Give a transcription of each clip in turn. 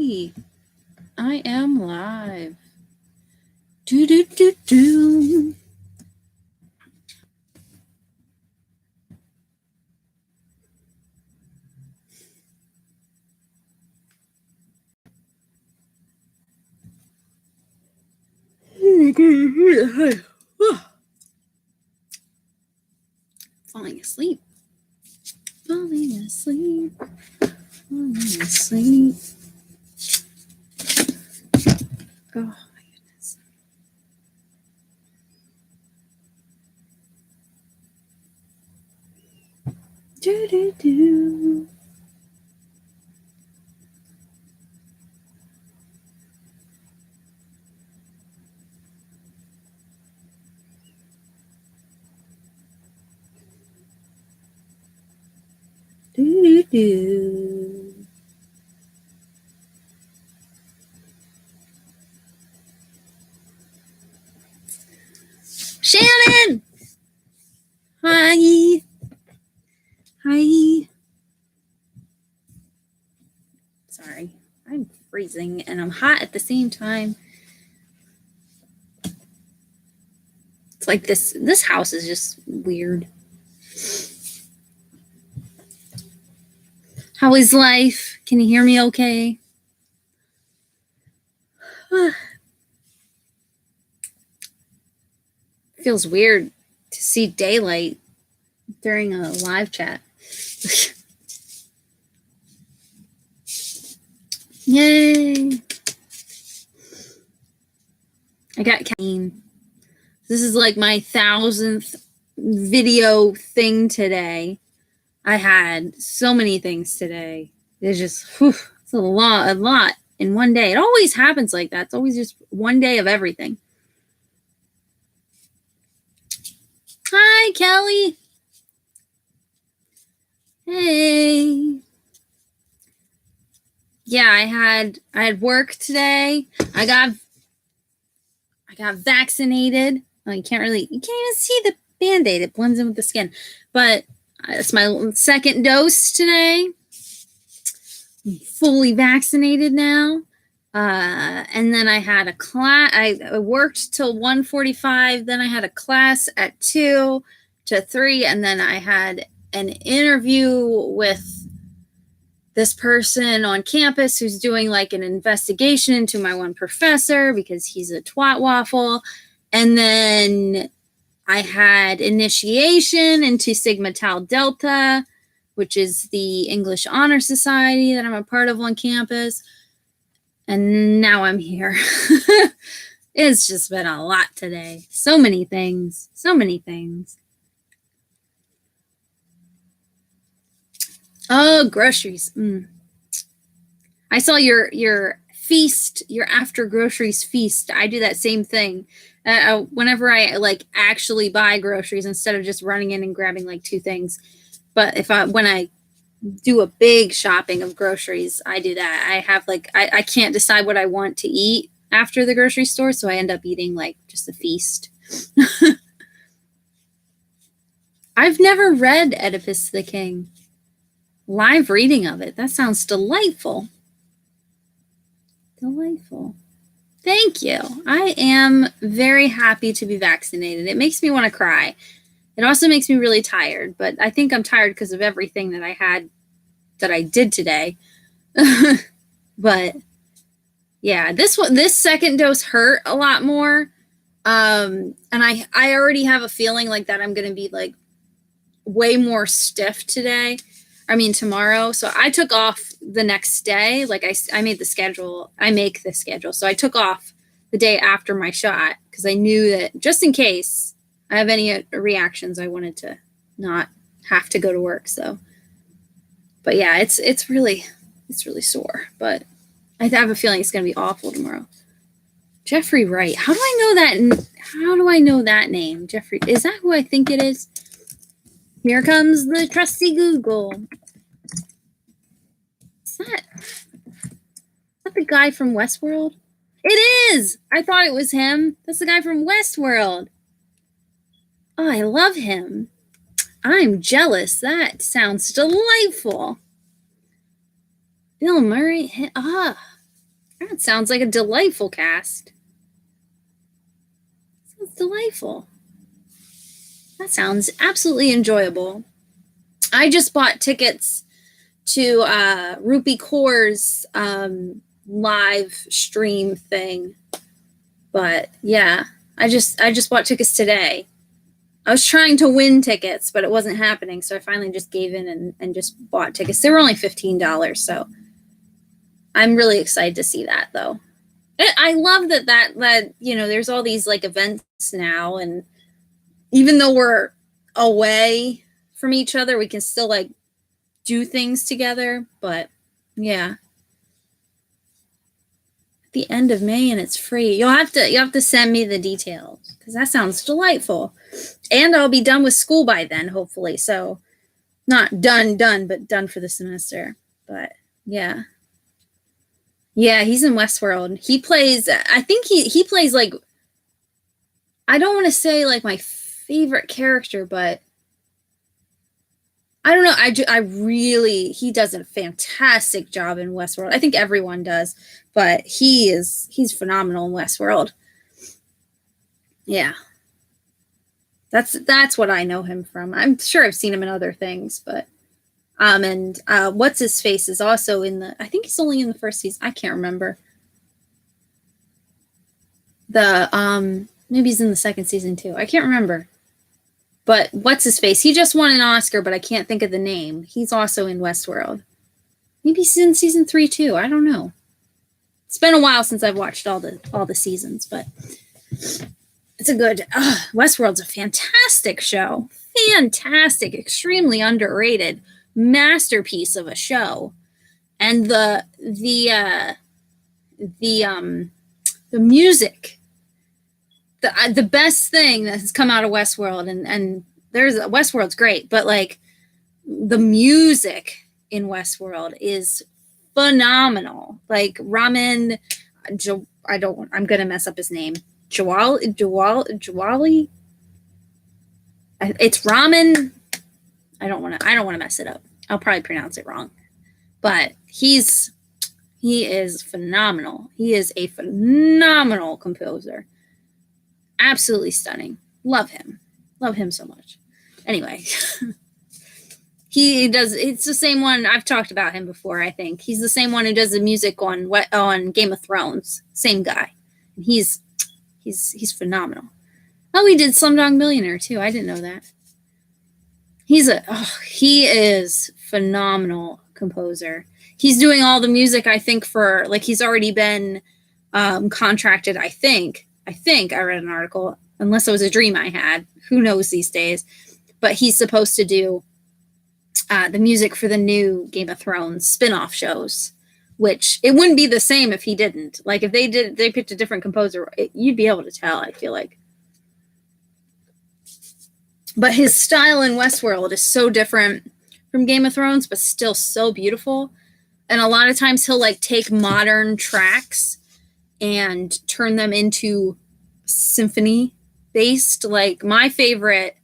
Alrighty. I am live. Do do do do. Falling asleep. Falling asleep. Falling asleep. Oh my goodness. Do do do. Do do do. Shannon! Hi. Hi. Sorry, I'm freezing and I'm hot at the same time. It's like this house is just weird. How is life? Can you hear me okay? Feels weird to see daylight during a live chat. Yay! I got caffeine. This is like my 1,000th video thing today. I had so many things today. It's just, it's a lot in one day. It always happens like that. It's always just one day of everything. Hi, Kelly. Hey. Yeah, I had work today. I got vaccinated. Oh, you can't even see the Band-Aid. It blends in with the skin. But it's my second dose today. I'm fully vaccinated now. And then I had a class. I worked till 1:45. Then I had a class at 2 to 3. And then I had an interview with this person on campus who's doing like an investigation into my one professor because he's a twat waffle. And then I had initiation into Sigma Tau Delta, which is the English Honor Society that I'm a part of on campus. And now I'm here. It's just been a lot today. So many things. Oh, groceries. I saw your feast, your after groceries feast. I do that same thing. Whenever I like actually buy groceries instead of just running in and grabbing like 2 things. But when I do a big shopping of groceries, I do that. I have like I can't decide what I want to eat after the grocery store, so I end up eating like just a feast. I've never read Oedipus the King. Live reading of it. That sounds delightful. Delightful. Thank you. I am very happy to be vaccinated. It makes me want to cry. It also makes me really tired, but I think I'm tired because of everything that I did today. But yeah, this second dose hurt a lot more. And I already have a feeling like that I'm going to be like way more stiff tomorrow. So I took off the next day. Like I made the schedule. I make the schedule. So I took off the day after my shot because I knew that just in case I have any reactions, I wanted to not have to go to work. So, but yeah, it's really sore, but I have a feeling it's going to be awful tomorrow. Jeffrey Wright. How do I know that name? Jeffrey, is that who I think it is? Here comes the trusty Google. Is that the guy from Westworld? It is! I thought it was him. That's the guy from Westworld. Oh, I love him. I'm jealous. That sounds delightful. Bill Murray. That sounds like a delightful cast. Sounds delightful. That sounds absolutely enjoyable. I just bought tickets to Rupi Kaur's live stream thing. But yeah, I just bought tickets today. I was trying to win tickets, but it wasn't happening, so I finally just gave in and just bought tickets. They were only $15, so I'm really excited to see that, though. I love that there's all these like events now, and even though we're away from each other, we can still like do things together. But yeah, at the end of May, and it's free. You'll have to send me the details because that sounds delightful. And I'll be done with school by then, hopefully. So not done, but done for the semester. But yeah. Yeah, he's in Westworld. He plays, I think he plays like, I don't want to say like my favorite character, but I don't know. He does a fantastic job in Westworld. I think everyone does, but he's phenomenal in Westworld. Yeah. That's what I know him from. I'm sure I've seen him in other things, but and what's his face is also I think he's only in the first season. I can't remember. Maybe he's in the second season too. I can't remember. But what's his face? He just won an Oscar, but I can't think of the name. He's also in Westworld. Maybe he's in season 3 too. I don't know. It's been a while since I've watched all the seasons, but it's a good. Westworld's a fantastic show. Fantastic, extremely underrated masterpiece of a show, and the music. The best thing that has come out of Westworld, and Westworld's great, but like the music in Westworld is phenomenal. Like I'm gonna mess up his name. Jawali. It's Ramen. I don't want to mess it up. I'll probably pronounce it wrong, but he is phenomenal. He is a phenomenal composer. Absolutely stunning. Love him so much. Anyway, it's the same one. I've talked about him before. I think he's the same one who does the music on Game of Thrones. Same guy. And he's phenomenal. Oh, he did Slumdog Millionaire too. I didn't know that. He is phenomenal composer. He's doing all the music, I think, for like he's already been contracted. I think I read an article, unless it was a dream I had. Who knows these days? But he's supposed to do the music for the new Game of Thrones spin-off shows, which it wouldn't be the same if he didn't. Like if they picked a different composer, you'd be able to tell, I feel like. But his style in Westworld is so different from Game of Thrones, but still so beautiful. And a lot of times he'll like take modern tracks and turn them into symphony based. Like my favorite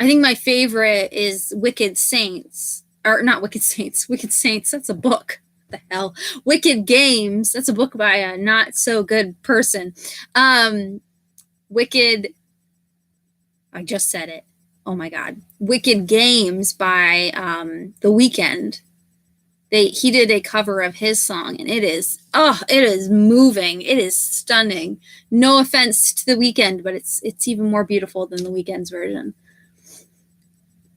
is Wicked Saints. Or not Wicked Saints. Wicked Saints, that's a book. What the hell? Wicked Games, that's a book by a not so good person. I just said it. Oh my God. Wicked Games by The Weeknd. He did a cover of his song, and it is moving. It is stunning. No offense to The Weeknd, but it's even more beautiful than The Weeknd's version.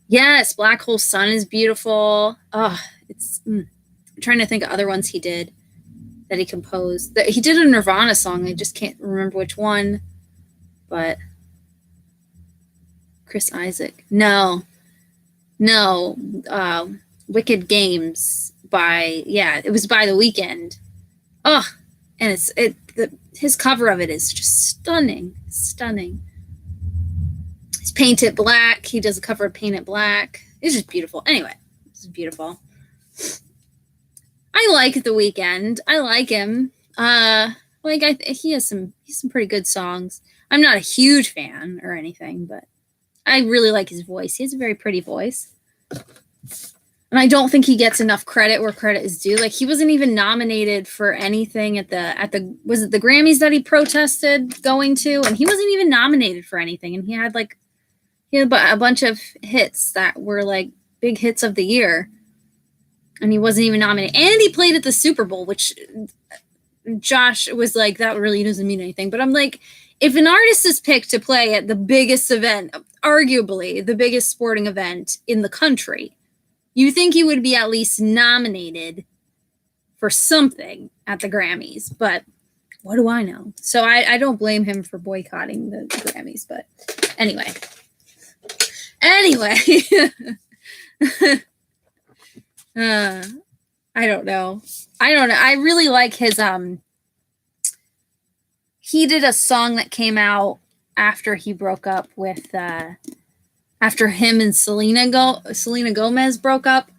Yes, Black Hole Sun is beautiful. I'm trying to think of other ones he did that he composed. He did a Nirvana song. I just can't remember which one, but Chris Isaac. No. Wicked Games it was by The Weeknd. And his cover of it is just stunning. It's Painted Black. He does a cover of Painted Black. It's just beautiful. Anyway, it's beautiful. I like The Weeknd. I like him. He has some pretty good songs. I'm not a huge fan or anything, but I really like his voice. He has a very pretty voice. And I don't think he gets enough credit where credit is due. Like, he wasn't even nominated for anything at the was it the Grammys that he protested going to? And he wasn't even nominated for anything. And he had a bunch of hits that were like big hits of the year. And he wasn't even nominated. And he played at the Super Bowl, which Josh was like, that really doesn't mean anything. But I'm like, if an artist is picked to play at the biggest event, arguably the biggest sporting event in the country, you think he would be at least nominated for something at the Grammys. But what do I know? So I don't blame him for boycotting the Grammys. But anyway. I don't know. I really like his he did a song that came out after he broke up with after him and Selena Gomez broke up.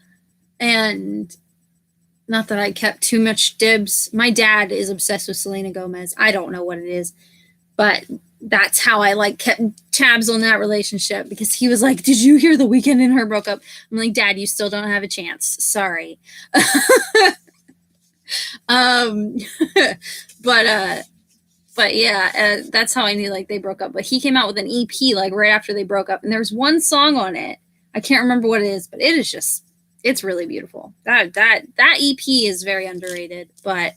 And not that I kept too much dibs. My dad is obsessed with Selena Gomez. I don't know what it is, but that's how I like kept tabs on that relationship, because he was like, did you hear The Weeknd and her broke up? I'm like, Dad, you still don't have a chance. Sorry. But yeah, that's how I knew like they broke up. But he came out with an EP like right after they broke up, and there's one song on it. I can't remember what it is, but it is just, it's really beautiful. That EP is very underrated. But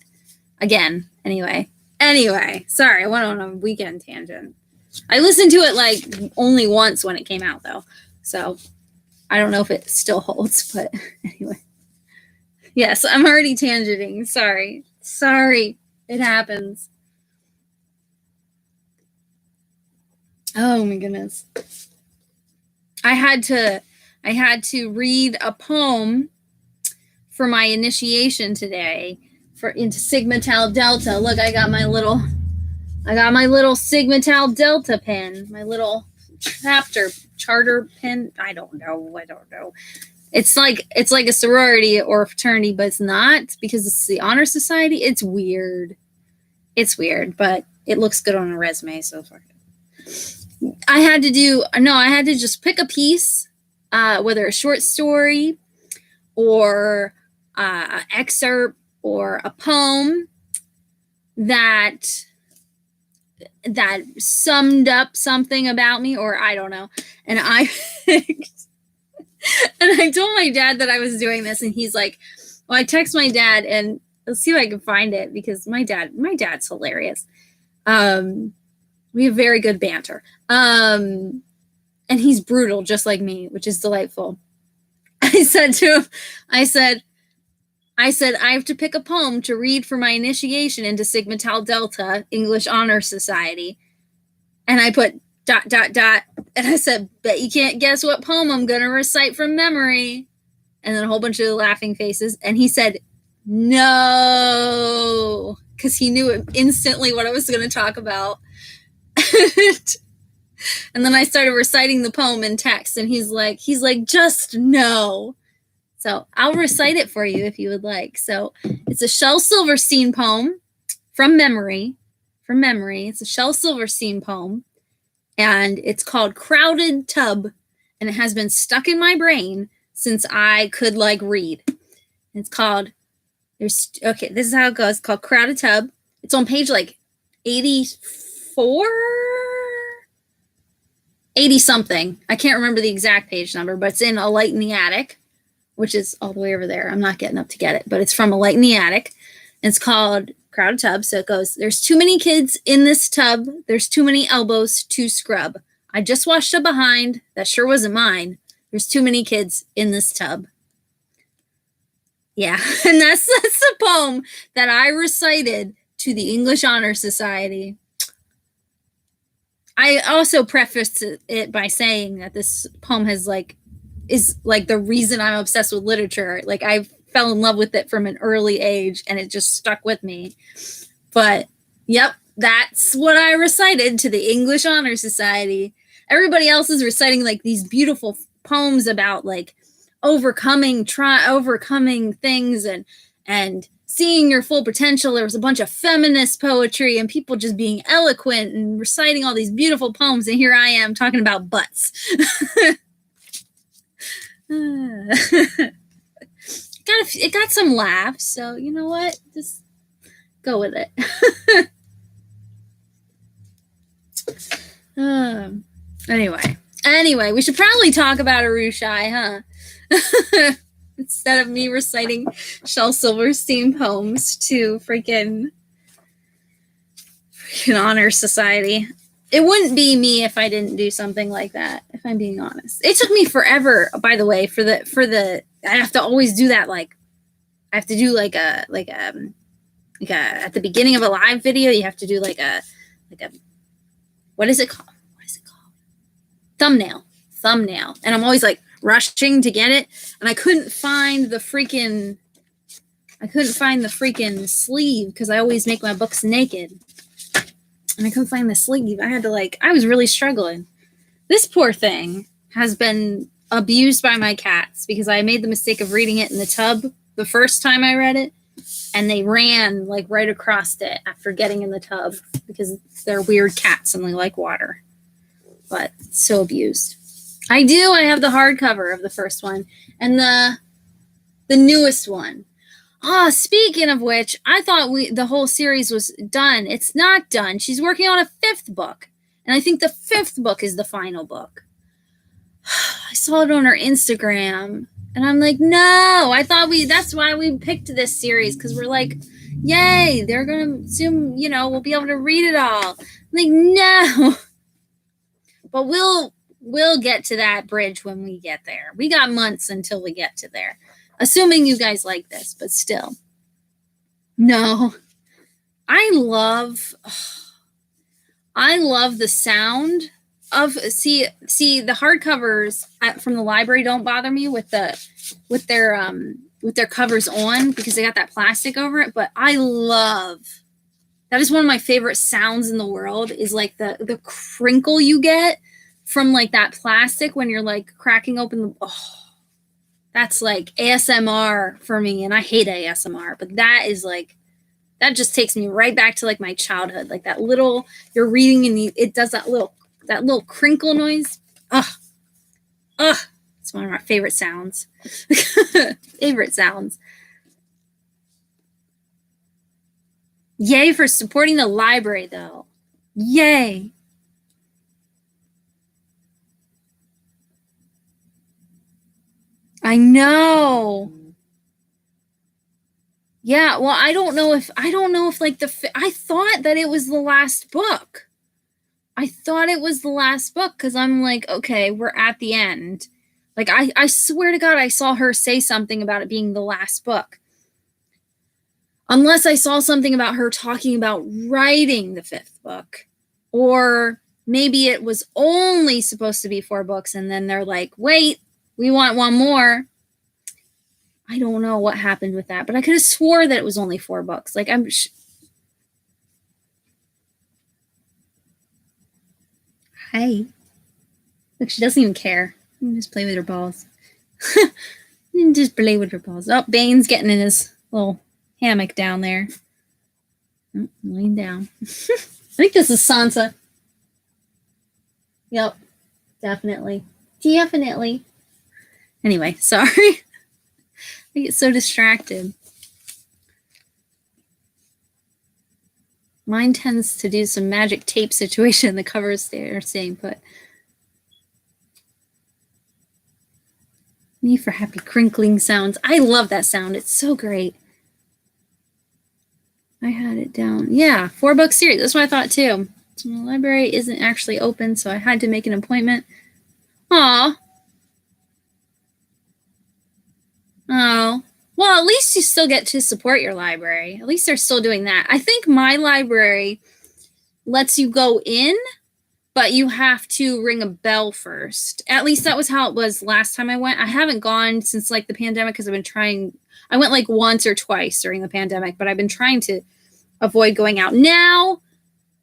again, anyway, sorry, I went on a Weeknd tangent. I listened to it like only once when it came out though, so I don't know if it still holds. But anyway, yes, I'm already tangenting. Sorry, it happens. Oh my goodness. I had to read a poem for my initiation today into Sigma Tau Delta. Look, I got my little Sigma Tau Delta pin, my little charter pin. I don't know. It's like a sorority or a fraternity, but it's not, because it's the honor society. It's weird, but it looks good on a resume, so fuck it. I had to just pick a piece, whether a short story or an excerpt or a poem that summed up something about me, or I don't know. And I and I told my dad that I was doing this, and he's like, well, I text my dad, and let's see if I can find it, because my dad's hilarious. We have very good banter. And he's brutal, just like me, which is delightful. I said to him, I said, I have to pick a poem to read for my initiation into Sigma Tau Delta English Honor Society. And I put ... And I said, bet you can't guess what poem I'm going to recite from memory. And then a whole bunch of laughing faces. And he said, no, because he knew instantly what I was going to talk about. And then I started reciting the poem in text, and he's like, just no. So I'll recite it for you if you would like. So it's a Shel Silverstein poem from memory. It's a Shel Silverstein poem, and it's called Crowded Tub, and it has been stuck in my brain since I could like read. It's called, this is how it goes. It's called Crowded Tub. It's on page like 84, 80 something. I can't remember the exact page number, but it's in A Light in the Attic, which is all the way over there. I'm not getting up to get it, but it's from A Light in the Attic. And it's called Crowded Tub. So it goes, there's too many kids in this tub. There's too many elbows to scrub. I just washed a behind. That sure wasn't mine. There's too many kids in this tub. Yeah, and that's the poem that I recited to the English Honor Society. I also prefaced it by saying that this poem is like the reason I'm obsessed with literature. Like, I fell in love with it from an early age, and it just stuck with me. But yep, that's what I recited to the English Honor Society. Everybody else is reciting like these beautiful poems about like overcoming things and seeing your full potential. There was a bunch of feminist poetry and people just being eloquent and reciting all these beautiful poems. And here I am talking about butts. it got some laughs, so you know what? Just go with it. Anyway, we should probably talk about Arushai, huh? Instead of me reciting Shel Silverstein poems to freaking honor society. It wouldn't be me if I didn't do something like that, if I'm being honest. It took me forever, by the way, for the I have to always do that, like I have to do like a at the beginning of a live video, you have to do like a what is it called? Thumbnail. And I'm always like rushing to get it, and I couldn't find the freaking sleeve because I always make my books naked. And I couldn't find the sleeve. I was really struggling. This poor thing has been abused by my cats because I made the mistake of reading it in the tub the first time I read it, and they ran like right across it after getting in the tub because they're weird cats and they like water. But so abused. I have the hardcover of the first one and the newest one. Speaking of which, I thought the whole series was done. It's not done. She's working on a 5th book. And I think the 5th book is the final book. I saw it on her Instagram. And I'm like, no. That's why we picked this series. Because we're like, yay, they're going to soon, we'll be able to read it all. I'm like, no. But we'll get to that bridge when we get there. We got months until we get to there. Assuming you guys like this, but still. No. I love the sound of see the hardcovers from the library don't bother me with their covers on because they got that plastic over it, but that is one of my favorite sounds in the world is like the crinkle you get from like that plastic when you're like cracking open that's like ASMR for me, and I hate ASMR, but that just takes me right back to like my childhood, like that little you're reading and it does that little crinkle noise. It's one of my favorite sounds. Yay for supporting the library, though. Yay. I know. Yeah, well, I don't know if like I thought that it was the last book. I thought it was the last book because I'm like, okay, we're at the end. Like, I swear to God, I saw her say something about it being the last book. Unless I saw something about her talking about writing the 5th book. Or maybe it was only supposed to be 4 books, and then they're like, wait, we want one more. I don't know what happened with that, but I could have swore that it was only 4 books. Like, Hi. Look, she doesn't even care. You can just play with her balls. Just play with her balls. Oh, Bane's getting in his little hammock down there. Oh, laying down. I think this is Sansa. Yep. Definitely. Anyway, sorry. I get so distracted. Mine tends to do some magic tape situation. The covers they're staying put. Me for happy crinkling sounds. I love that sound. It's so great. I had it down. Yeah, 4-book series. That's what I thought too. The library isn't actually open, so I had to make an appointment. Aw. Oh. Well, at least you still get to support your library. At least they're still doing that. I think my library lets you go in, but you have to ring a bell first. At least that was how it was last time I went. I haven't gone since like the pandemic because I've been trying. I went like once or twice during the pandemic, but I've been trying to avoid going out. Now,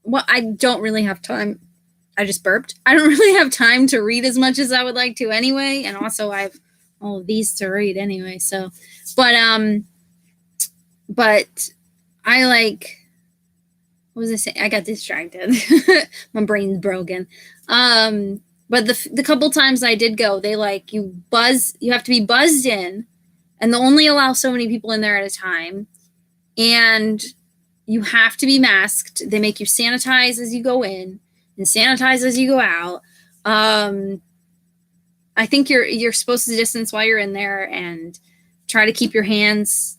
well, I don't really have time. I just burped. I don't really have time to read as much as I would like to anyway. And also I have all of these to read anyway. So, but I like, what was I saying? I got distracted. My brain's broken. But the couple times I did go, they like you have to be buzzed in and they'll only allow so many people in there at a time. And you have to be masked. They make you sanitize as you go in and sanitize as you go out. I think you're supposed to distance while you're in there and try to keep your hands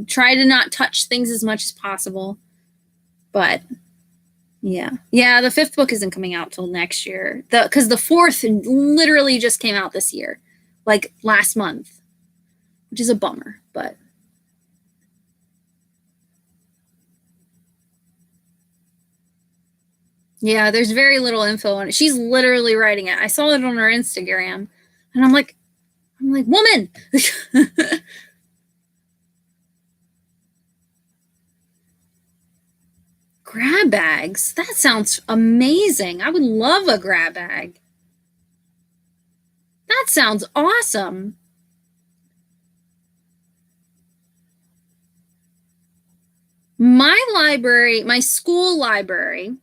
try to not touch things as much as possible. But yeah, the fifth book isn't coming out till next year. Because the fourth literally just came out this year, like last month, which is a bummer. But yeah, there's very little info on it. She's literally writing it. I saw it on her Instagram, and I'm like, woman. Grab bags. That sounds amazing. I would love a grab bag. That sounds awesome. My school library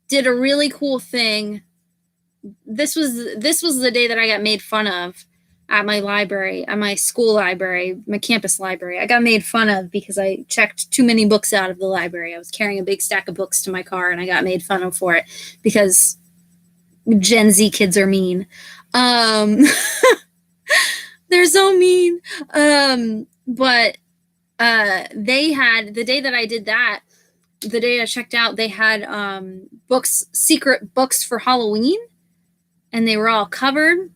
did a really cool thing. This was the day that I got made fun of at my library, at my school library, my campus library. I got made fun of because I checked too many books out of the library. I was carrying a big stack of books to my car, and I got made fun of for it because Gen Z kids are mean. They're so mean. But they had, the day that I did that, the day I checked out, they had secret books for Halloween, and they were all covered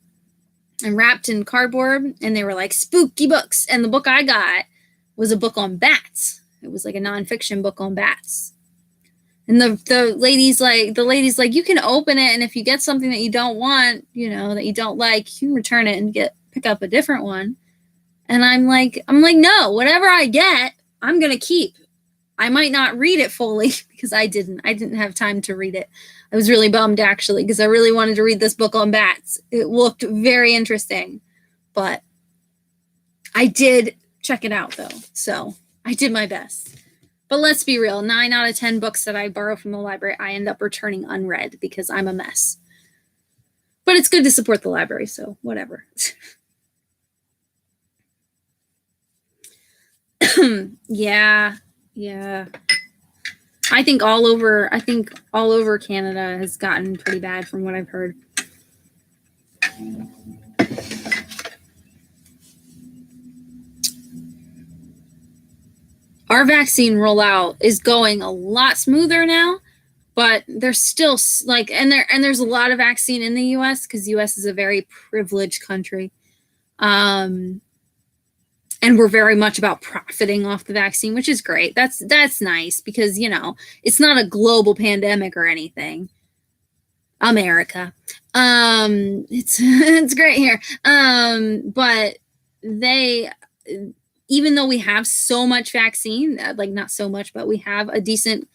and wrapped in cardboard, and they were like spooky books. And the book I got was a book on bats. It was like a nonfiction book on bats. And the lady's like, you can open it, and if you get something that you don't want, that you don't like, you can return it and pick up a different one. And I'm like, no, whatever I get, I'm gonna keep. I might not read it fully because I didn't have time to read it. I was really bummed, actually, because I really wanted to read this book on bats. It looked very interesting, but I did check it out, though, so I did my best. But let's be real, 9 out of 10 books that I borrow from the library, I end up returning unread because I'm a mess. But it's good to support the library, so whatever. Yeah. I think all over Canada has gotten pretty bad from what I've heard. Our vaccine rollout is going a lot smoother now, but there's still and there's a lot of vaccine in the US because the US is a very privileged country. And we're very much about profiting off the vaccine, which is great. That's nice because, it's not a global pandemic or anything. America. It's great here. But even though we have so much vaccine, like not so much, but we have a decent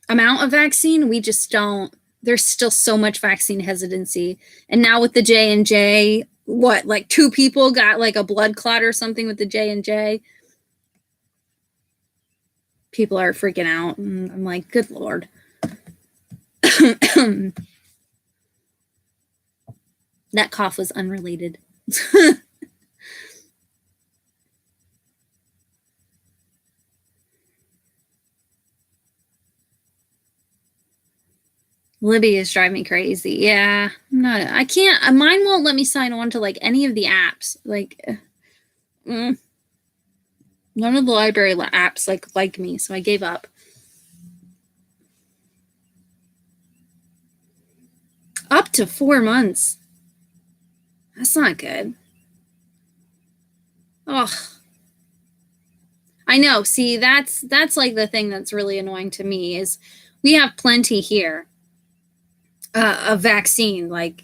amount of vaccine, we just don't, there's still so much vaccine hesitancy. And now with the J&J, like 2 people got like a blood clot or something with the J&J. People are freaking out. And I'm like, good Lord. That cough was unrelated. Libby is driving me crazy. Yeah, I can't. Mine won't let me sign on to like any of the apps. Like, none of the library apps like me, so I gave up. Up to 4 months. That's not good. Ugh. I know. See, that's like the thing that's really annoying to me is we have plenty here. A vaccine, like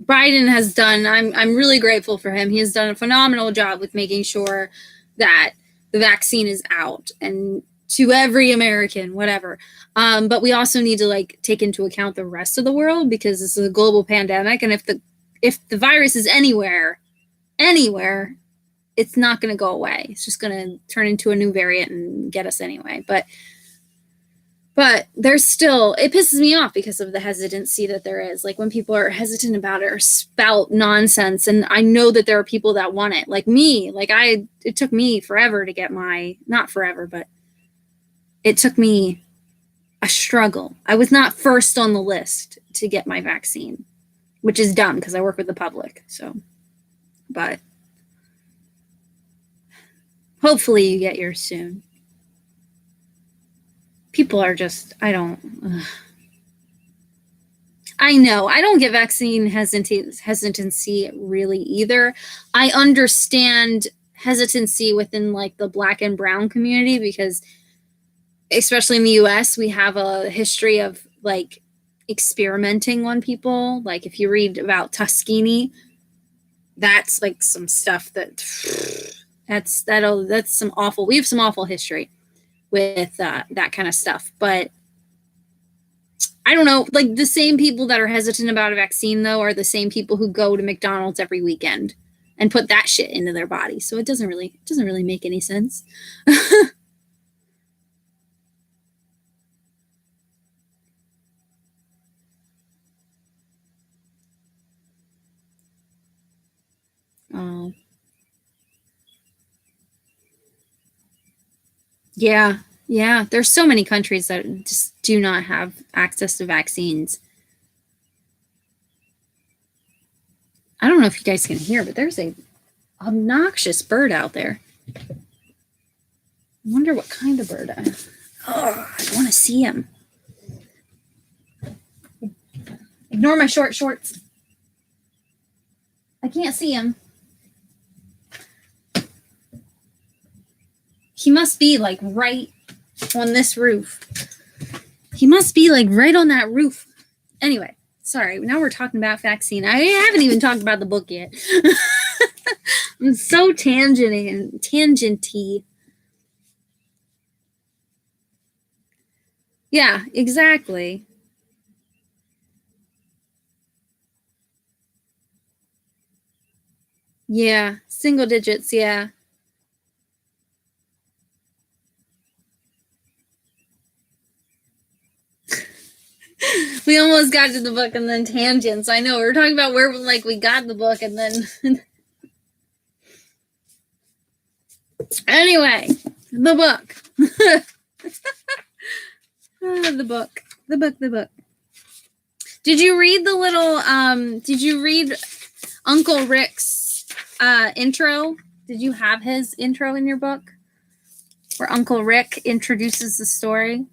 Biden has done. I'm really grateful for him. He has done a phenomenal job with making sure that the vaccine is out and to every American, whatever. But we also need to take into account the rest of the world because this is a global pandemic, and if the virus is anywhere, it's not going to go away. It's just going to turn into a new variant and get us anyway. But But there's still, it pisses me off because of the hesitancy that there is. Like when people are hesitant about it or spout nonsense, and I know that there are people that want it, like me. Like it took me forever to get not forever, but it took me a struggle. I was not first on the list to get my vaccine, which is dumb because I work with the public. So, but hopefully you get yours soon. People are just, I know I don't get vaccine hesitancy really either. I understand hesitancy within like the Black and brown community because especially in the US, we have a history of like experimenting on people. Like if you read about Tuskegee, that's like some stuff that's some awful, we have some awful history with that kind of stuff. But I don't know, like the same people that are hesitant about a vaccine though are the same people who go to McDonald's every weekend and put that shit into their body. So it doesn't really make any sense. Oh. Yeah. Yeah. There's so many countries that just do not have access to vaccines. I don't know if you guys can hear, but there's a obnoxious bird out there. I wonder what kind of bird I want to see him. Ignore my short shorts. I can't see him. He must be like right on this roof. He must be like right on that roof. Anyway, sorry. Now we're talking about vaccine. I haven't even talked about the book yet. I'm so tangenty. Yeah, exactly. Yeah, single digits, yeah. We almost got to the book and then tangents. I know, we were talking about where like we got the book and then anyway, the book. The book. Did you read Uncle Rick's intro? Did you have his intro in your book? Where Uncle Rick introduces the story?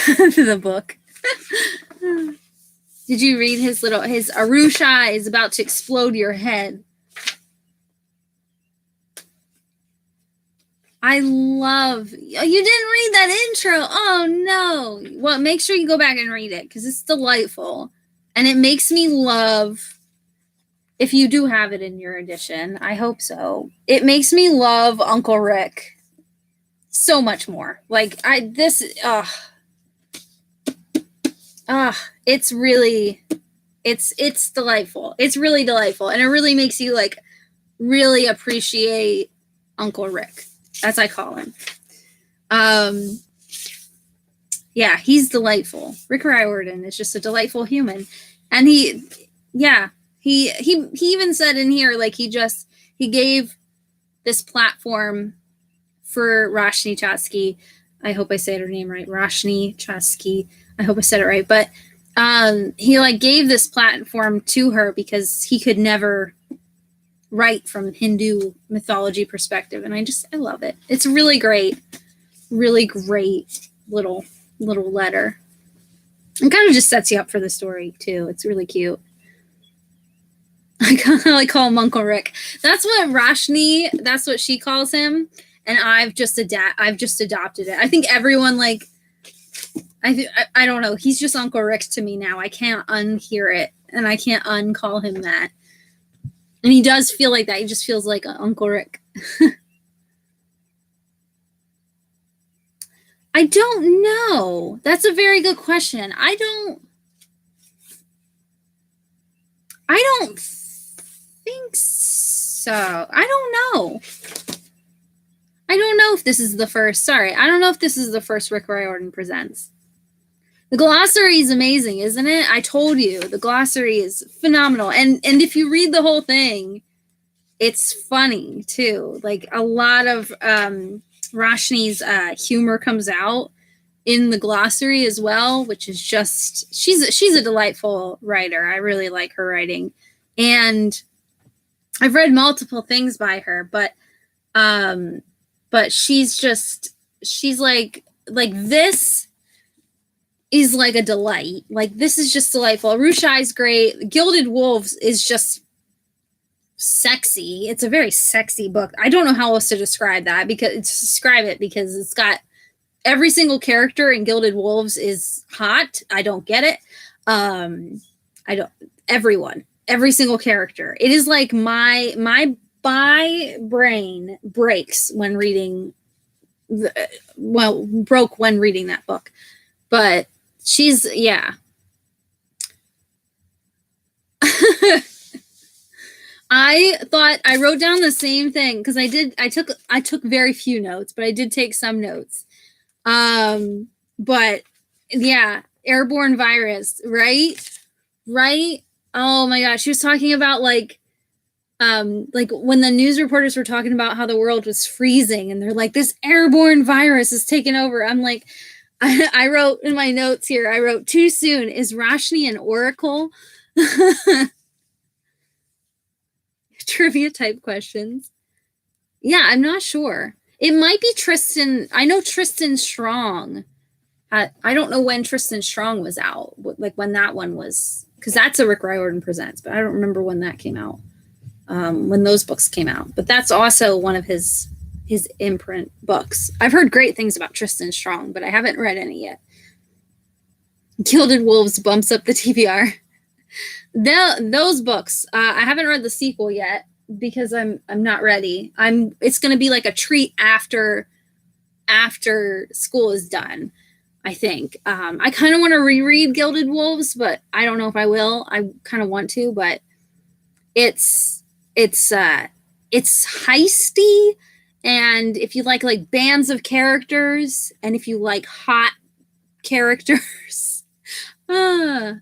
The book. Did you read his Arusha is about to explode your head? I love, you didn't read that intro. Oh no. Well, make sure you go back and read it because it's delightful. And it makes me love, if you do have it in your edition, I hope so. It makes me love Uncle Rick so much more. Like it's really, it's delightful. It's really delightful. And it really makes you like really appreciate Uncle Rick, as I call him. Yeah, he's delightful. Rick Riordan is just a delightful human. And he even said in here, like he gave this platform for Roshni Chokshi. I hope I said her name right. Roshni Chokshi. I hope I said it right. But he like gave this platform to her because he could never write from Hindu mythology perspective. And I love it. It's really great little letter. And kind of just sets you up for the story too. It's really cute. I call him Uncle Rick. That's what she calls him. And I've just adopted it. I think everyone I don't know. He's just Uncle Rick to me now. I can't unhear it. And I can't uncall him that. And he does feel like that. He just feels like Uncle Rick. I don't know. That's a very good question. I don't think so. I don't know if this is the first. Sorry, I don't know if this is the first Rick Riordan Presents. The glossary is amazing, isn't it? I told you, the glossary is phenomenal. And if you read the whole thing, it's funny too. Like a lot of Roshni's humor comes out in the glossary as well, which is just, she's a delightful writer. I really like her writing. And I've read multiple things by her, but she's like this is like a delight. Like this is just delightful. Rushai is great. Gilded Wolves is just sexy. It's a very sexy book. I don't know how else to describe it because it's got every single character in Gilded Wolves is hot. I don't get it. Every single character. It is like my brain breaks when reading broke when reading that book. But she's, yeah. I wrote down the same thing because I took very few notes, but I did take some notes. But yeah, airborne virus, right? Oh my gosh, she was talking about like when the news reporters were talking about how the world was freezing and they're like, this airborne virus is taking over. I'm like, I wrote in my notes here, I wrote, too soon. Is Roshni an oracle? Trivia type questions. Yeah, I'm not sure. It might be Tristan. I know Tristan Strong. I don't know when Tristan Strong was out, like when that one was, because that's a Rick Riordan Presents, but I don't remember when that came out, when those books came out. But that's also one of his imprint books. I've heard great things about Tristan Strong, but I haven't read any yet. Gilded Wolves bumps up the TBR. Those books, I haven't read the sequel yet because I'm not ready. It's going to be like a treat after school is done, I think. I kind of want to reread Gilded Wolves, but I don't know if I will. I kind of want to, but it's heisty. And if you like bands of characters, and if you like hot characters, I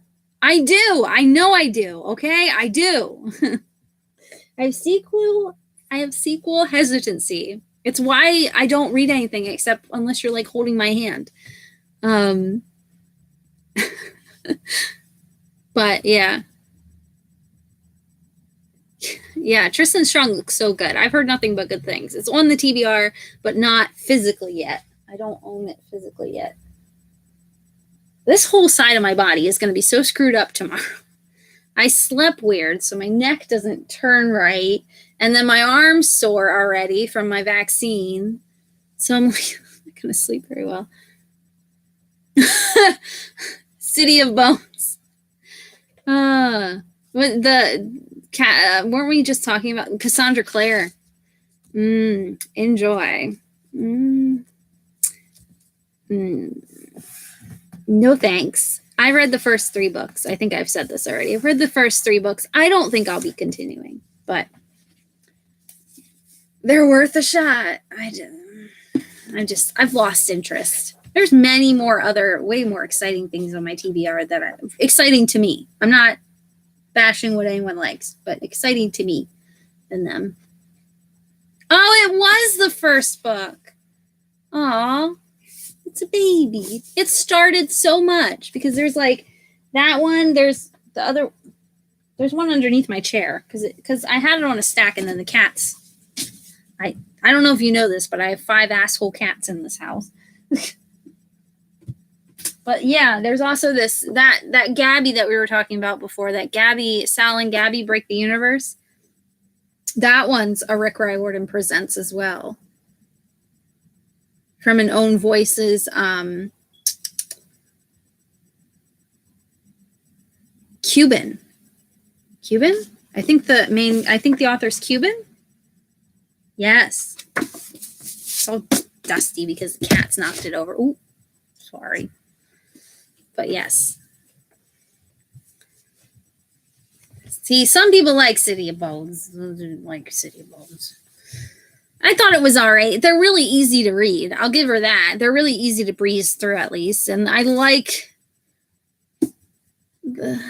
do. I know I do. Okay, I do. I have sequel hesitancy. It's why I don't read anything except unless you're like holding my hand. But yeah. Yeah, Tristan Strong looks so good. I've heard nothing but good things. It's on the TBR, but not physically yet. I don't own it physically yet. This whole side of my body is going to be so screwed up tomorrow. I slept weird, so my neck doesn't turn right. And then my arm's sore already from my vaccine. So I'm like, I'm not going to sleep very well. City of Bones. Weren't we just talking about Cassandra Clare? Enjoy. No thanks. I read the first 3 books. I think I've said this already. I've read the first 3 books. I don't think I'll be continuing, but they're worth a shot. I've lost interest. There's many more way more exciting things on my TBR that are exciting to me. I'm not bashing what anyone likes, but exciting to me than them. Oh, it was the first book. Aw, it's a baby. It started so much because there's like that one. There's the other. There's one underneath my chair because I had it on a stack, and then the cats. I don't know if you know this, but I have 5 asshole cats in this house. But yeah, there's also that Gabby that we were talking about before, that Gabby, Sal and Gabby Break the Universe. That one's a Rick Riordan Presents as well. From an Own Voices, Cuban. I think the author's Cuban. Yes. It's all dusty because the cat's knocked it over. Ooh, sorry. But yes. See, some people like City of Bones. Like City of Bones. I thought it was all right. They're really easy to read. I'll give her that. They're really easy to breeze through, at least. And I like the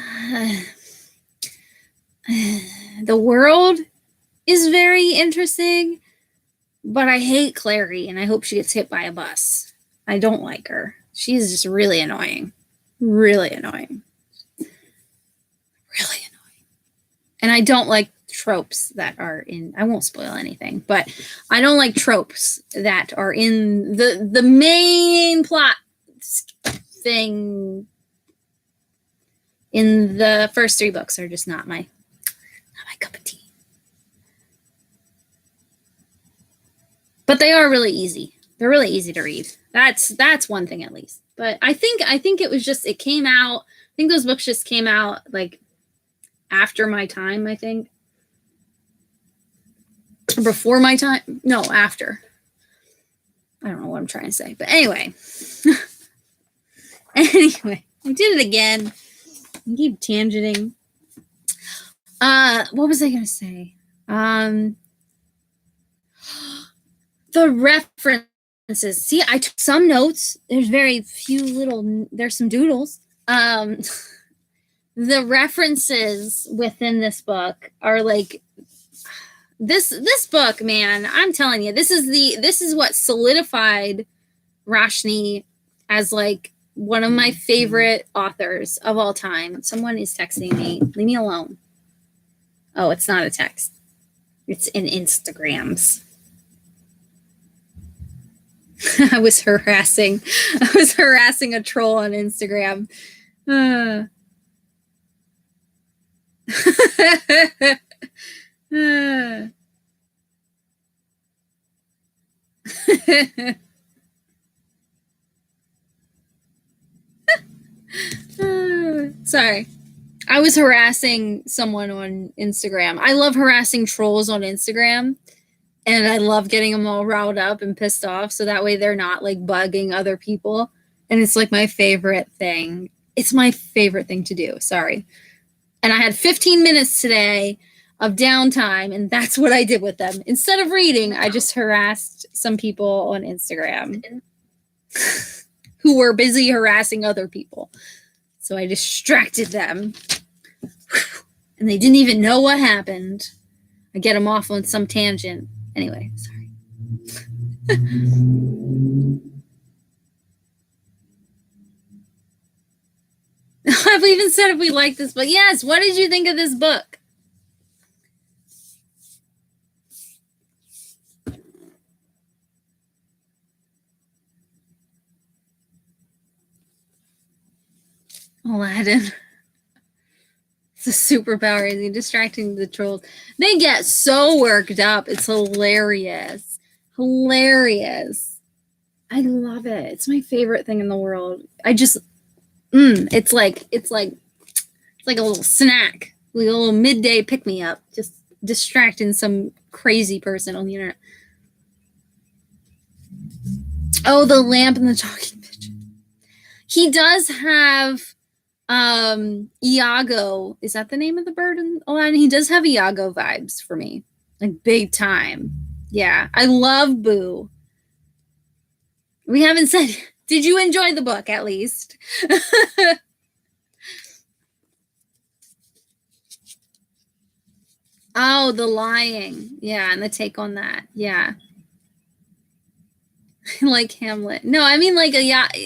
world is very interesting, but I hate Clary, and I hope she gets hit by a bus. I don't like her. She's just really annoying. Really annoying. Really annoying. And I don't like tropes that are in, I won't spoil anything, but I don't like tropes that are in the main plot thing in the first 3 books are just not my cup of tea. But they are really easy. They're really easy to read. That's one thing at least. But I think it was just, it came out, I think those books just came out like after my time, I think. Before my time? No, after. I don't know what I'm trying to say. But anyway. Anyway, I did it again. I keep tangenting. What was I going to say? The references. See, I took some notes. There's very few little, there's some doodles. The references within this book are like, this book, man, I'm telling you, this is what solidified Roshni as like one of my favorite authors of all time. Someone is texting me. Leave me alone. Oh, it's not a text. It's in Instagrams. I was harassing a troll on Instagram. Sorry. I was harassing someone on Instagram. I love harassing trolls on Instagram, and I love getting them all riled up and pissed off so that way they're not like bugging other people. And it's like my favorite thing. It's my favorite thing to do. Sorry. And I had 15 minutes today of downtime, and that's what I did with them. Instead of reading, I just harassed some people on Instagram who were busy harassing other people. So I distracted them, and they didn't even know what happened. I get them off on some tangent. Anyway, sorry. I've even said if we like this book. Yes, what did you think of this book? Aladdin. It's a superpower. Is he distracting the trolls? They get so worked up. It's hilarious. Hilarious. I love it. It's my favorite thing in the world. I just, it's like a little snack, like a little midday pick-me-up, just distracting some crazy person on the internet. Oh, the lamp and the talking pigeon. He does have Iago. Is that the name of the bird in Aladdin? He does have Iago vibes for me, like big time. Yeah, I love Boo. We haven't said, did you enjoy the book at least? Oh, the lying. Yeah, and the take on that. Yeah. Like Hamlet. No, I mean like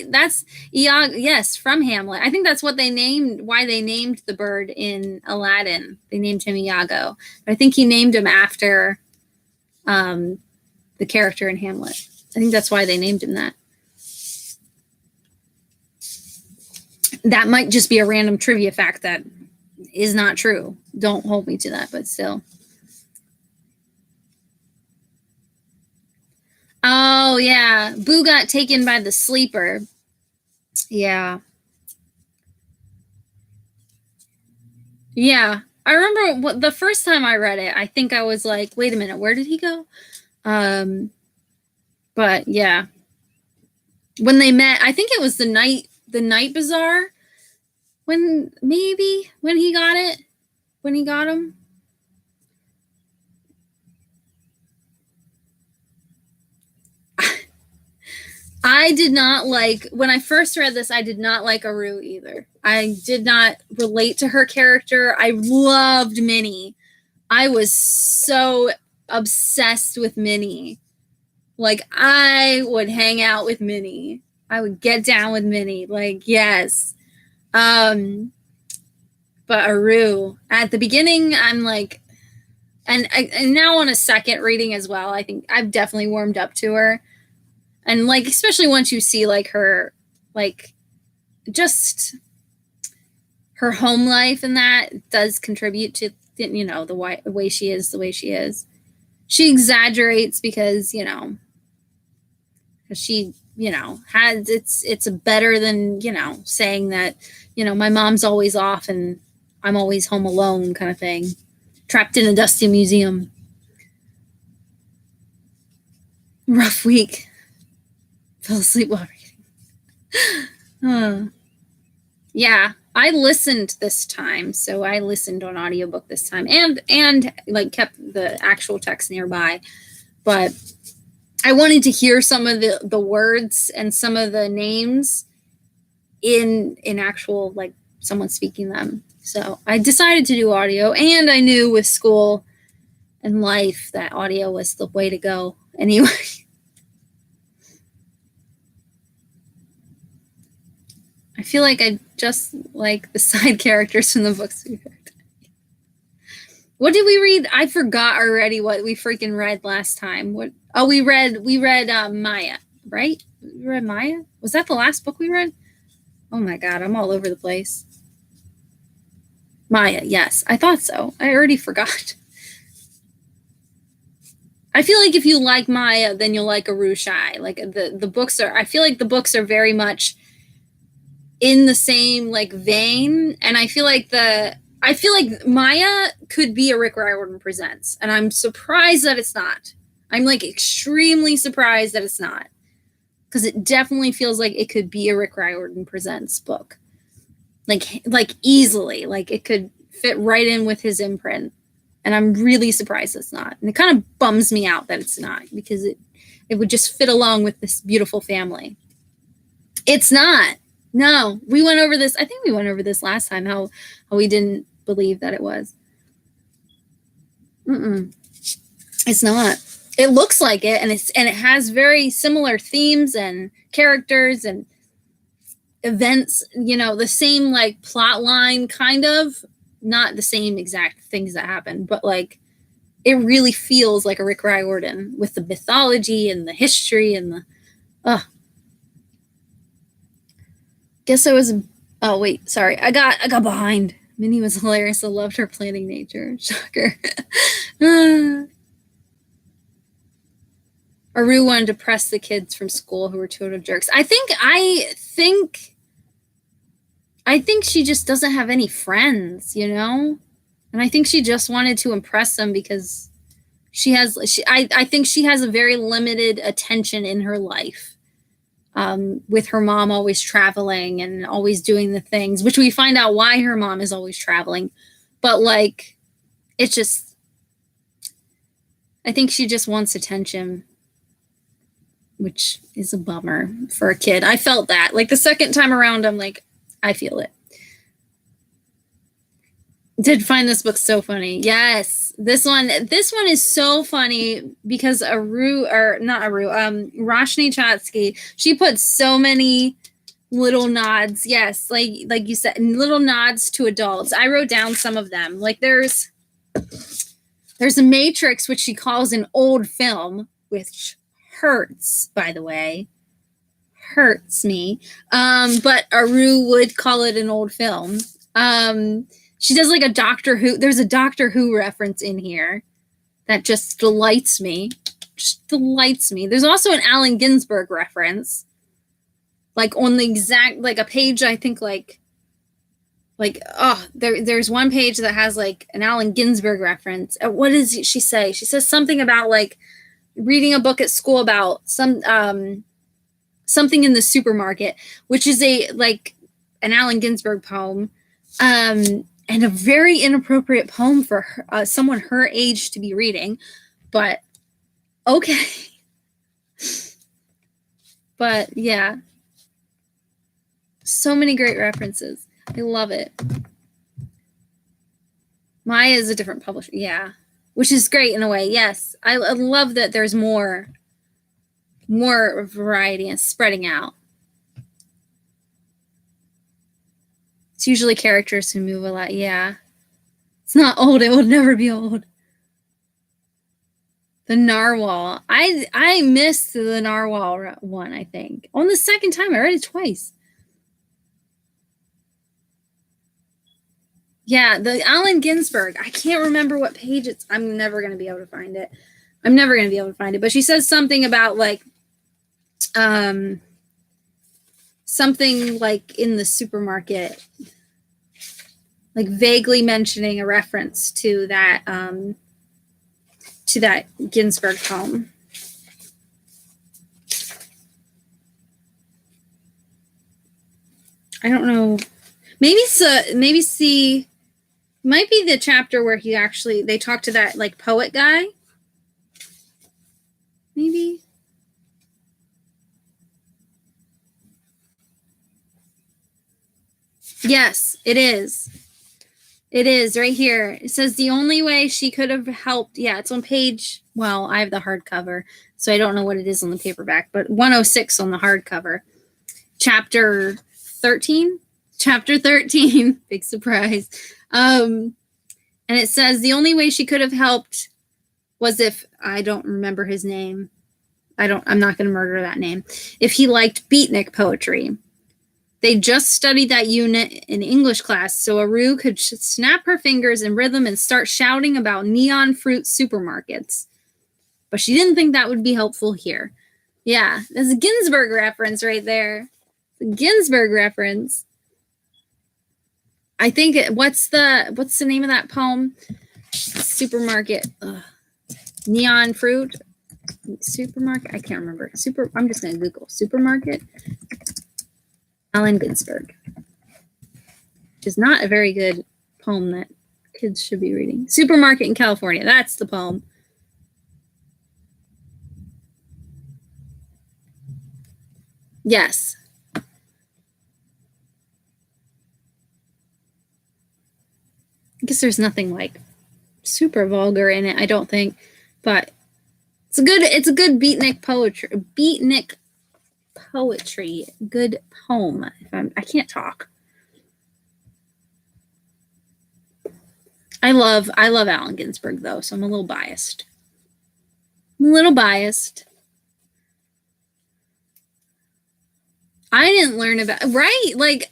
that's Iago. Yes, from Hamlet. I think that's what they named, why they named the bird in Aladdin. They named him Iago. But I think he named him after the character in Hamlet. I think that's why they named him that. That might just be a random trivia fact that is not true. Don't hold me to that, but still. Oh, yeah. Boo got taken by the sleeper. Yeah. Yeah. I remember the first time I read it, I think I was like, wait a minute, where did he go? But yeah. When they met, I think it was the night bazaar when he got it, when he got him. I did not like, when I first read this, I did not like Aru either. I did not relate to her character. I loved Minnie. I was so obsessed with Minnie. Like, I would hang out with Minnie. I would get down with Minnie. Like, yes. But Aru, at the beginning, I'm like, and now on a second reading as well, I think I've definitely warmed up to her. And like, especially once you see like her, like just her home life, and that does contribute to, you know, the way she is the way she is. She exaggerates because, you know, she, you know, has, it's better than, you know, saying that, you know, my mom's always off and I'm always home alone kind of thing, trapped in a dusty museum. Rough week. Fell asleep while reading. Yeah, I listened this time, so I listened on audiobook this time, and like kept the actual text nearby, but I wanted to hear some of the words and some of the names in actual, like, someone speaking them. So I decided to do audio, and I knew with school and life that audio was the way to go anyway. I feel like I just like the side characters from the books we read. What did we read? I forgot already what we freaking read last time. What? Oh, we read Maya, right? We read Maya? Was that the last book we read? Oh my God, I'm all over the place. Maya, yes, I thought so. I already forgot. I feel like if you like Maya, then you'll like Aru Shah. Like the books are, I feel like the books are very much in the same like vein, and I feel like Maya could be a Rick Riordan Presents, and I'm surprised that it's not. I'm like extremely surprised that it's not, because it definitely feels like it could be a Rick Riordan Presents book, like easily, like it could fit right in with his imprint, and I'm really surprised it's not. And it kind of bums me out that it's not, because it would just fit along with this beautiful family. It's not. No, we went over this. I think we went over this last time, how we didn't believe that it was. It's not. It looks like it, and it has very similar themes and characters and events, you know, the same like plot line, kind of, not the same exact things that happen, but like it really feels like a Rick Riordan with the mythology and the history and the guess I was, oh wait, sorry, I got behind. Minnie was hilarious. I loved her planning nature. Shocker. Aru wanted to press the kids from school who were total jerks. I think she just doesn't have any friends, you know? And I think she just wanted to impress them because I think she has a very limited attention in her life. With her mom always traveling and always doing the things, which we find out why her mom is always traveling. But like, it's just, I think she just wants attention, which is a bummer for a kid. I felt that. Like the second time around, I'm like, I feel it. Did find this book so funny. Yes. This one is so funny because Roshni Chatsky, she put so many little nods. Yes, like you said, little nods to adults. I wrote down some of them. Like there's a Matrix, which she calls an old film, which hurts, by the way. Hurts me. But Aru would call it an old film. She does like a Doctor Who. There's a Doctor Who reference in here that just delights me. Just delights me. There's also an Allen Ginsberg reference. Like on the exact, like a page, I think there's one page that has like an Allen Ginsberg reference. What does she say? She says something about like reading a book at school about something in the supermarket, which is an Allen Ginsberg poem. And a very inappropriate poem for her, someone her age to be reading, but okay. But yeah, so many great references. I love it. Maya is a different publisher. Yeah. Which is great in a way. Yes. I love that there's more variety and spreading out. It's usually characters who move a lot. Yeah. It's not old. It will never be old. The narwhal. I missed the narwhal one, I think. On the second time. I read it twice. Yeah, the Allen Ginsberg. I can't remember what page it's. I'm never going to be able to find it. But she says something about like something like in the supermarket, like vaguely mentioning a reference to that Ginsberg poem. I don't know. Maybe see might be the chapter where they talk to that like poet guy. Maybe. Yes, it is. It is right here. It says the only way she could have helped. Yeah, it's on page. Well, I have the hardcover, so I don't know what it is on the paperback, but 106 on the hardcover. Chapter 13. Chapter 13. Big surprise. And it says the only way she could have helped was if I don't remember his name. I'm not going to murder that name. If he liked beatnik poetry. They just studied that unit in English class, so Aru could snap her fingers in rhythm and start shouting about neon fruit supermarkets. But she didn't think that would be helpful here. Yeah, there's a Ginsberg reference right there. The Ginsberg reference. I think what's the name of that poem? Supermarket. Neon fruit supermarket. I can't remember. I'm just gonna Google supermarket. Allen Ginsberg, which is not a very good poem that kids should be reading. Supermarket in California. That's the poem. Yes. I guess there's nothing like super vulgar in it, I don't think, but it's a good beatnik poetry. Good poem. I can't talk. I love Allen Ginsberg though, so I'm a little biased. I didn't learn about like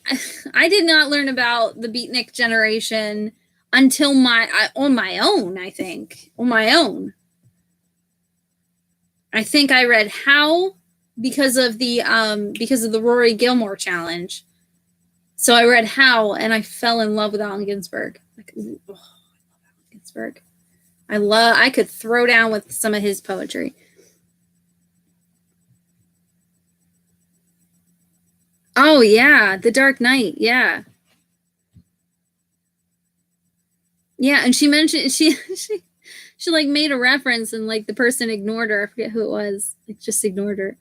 I did not learn about the beatnik generation until on my own. I think I read How because of the Rory Gilmore challenge. So I read How and I fell in love with Allen Ginsberg. Like, I love Allen Ginsberg. I could throw down with some of his poetry. Oh yeah, The Dark Knight. Yeah. Yeah, and she mentioned she like made a reference and like the person ignored her. I forget who it was. Like just ignored her.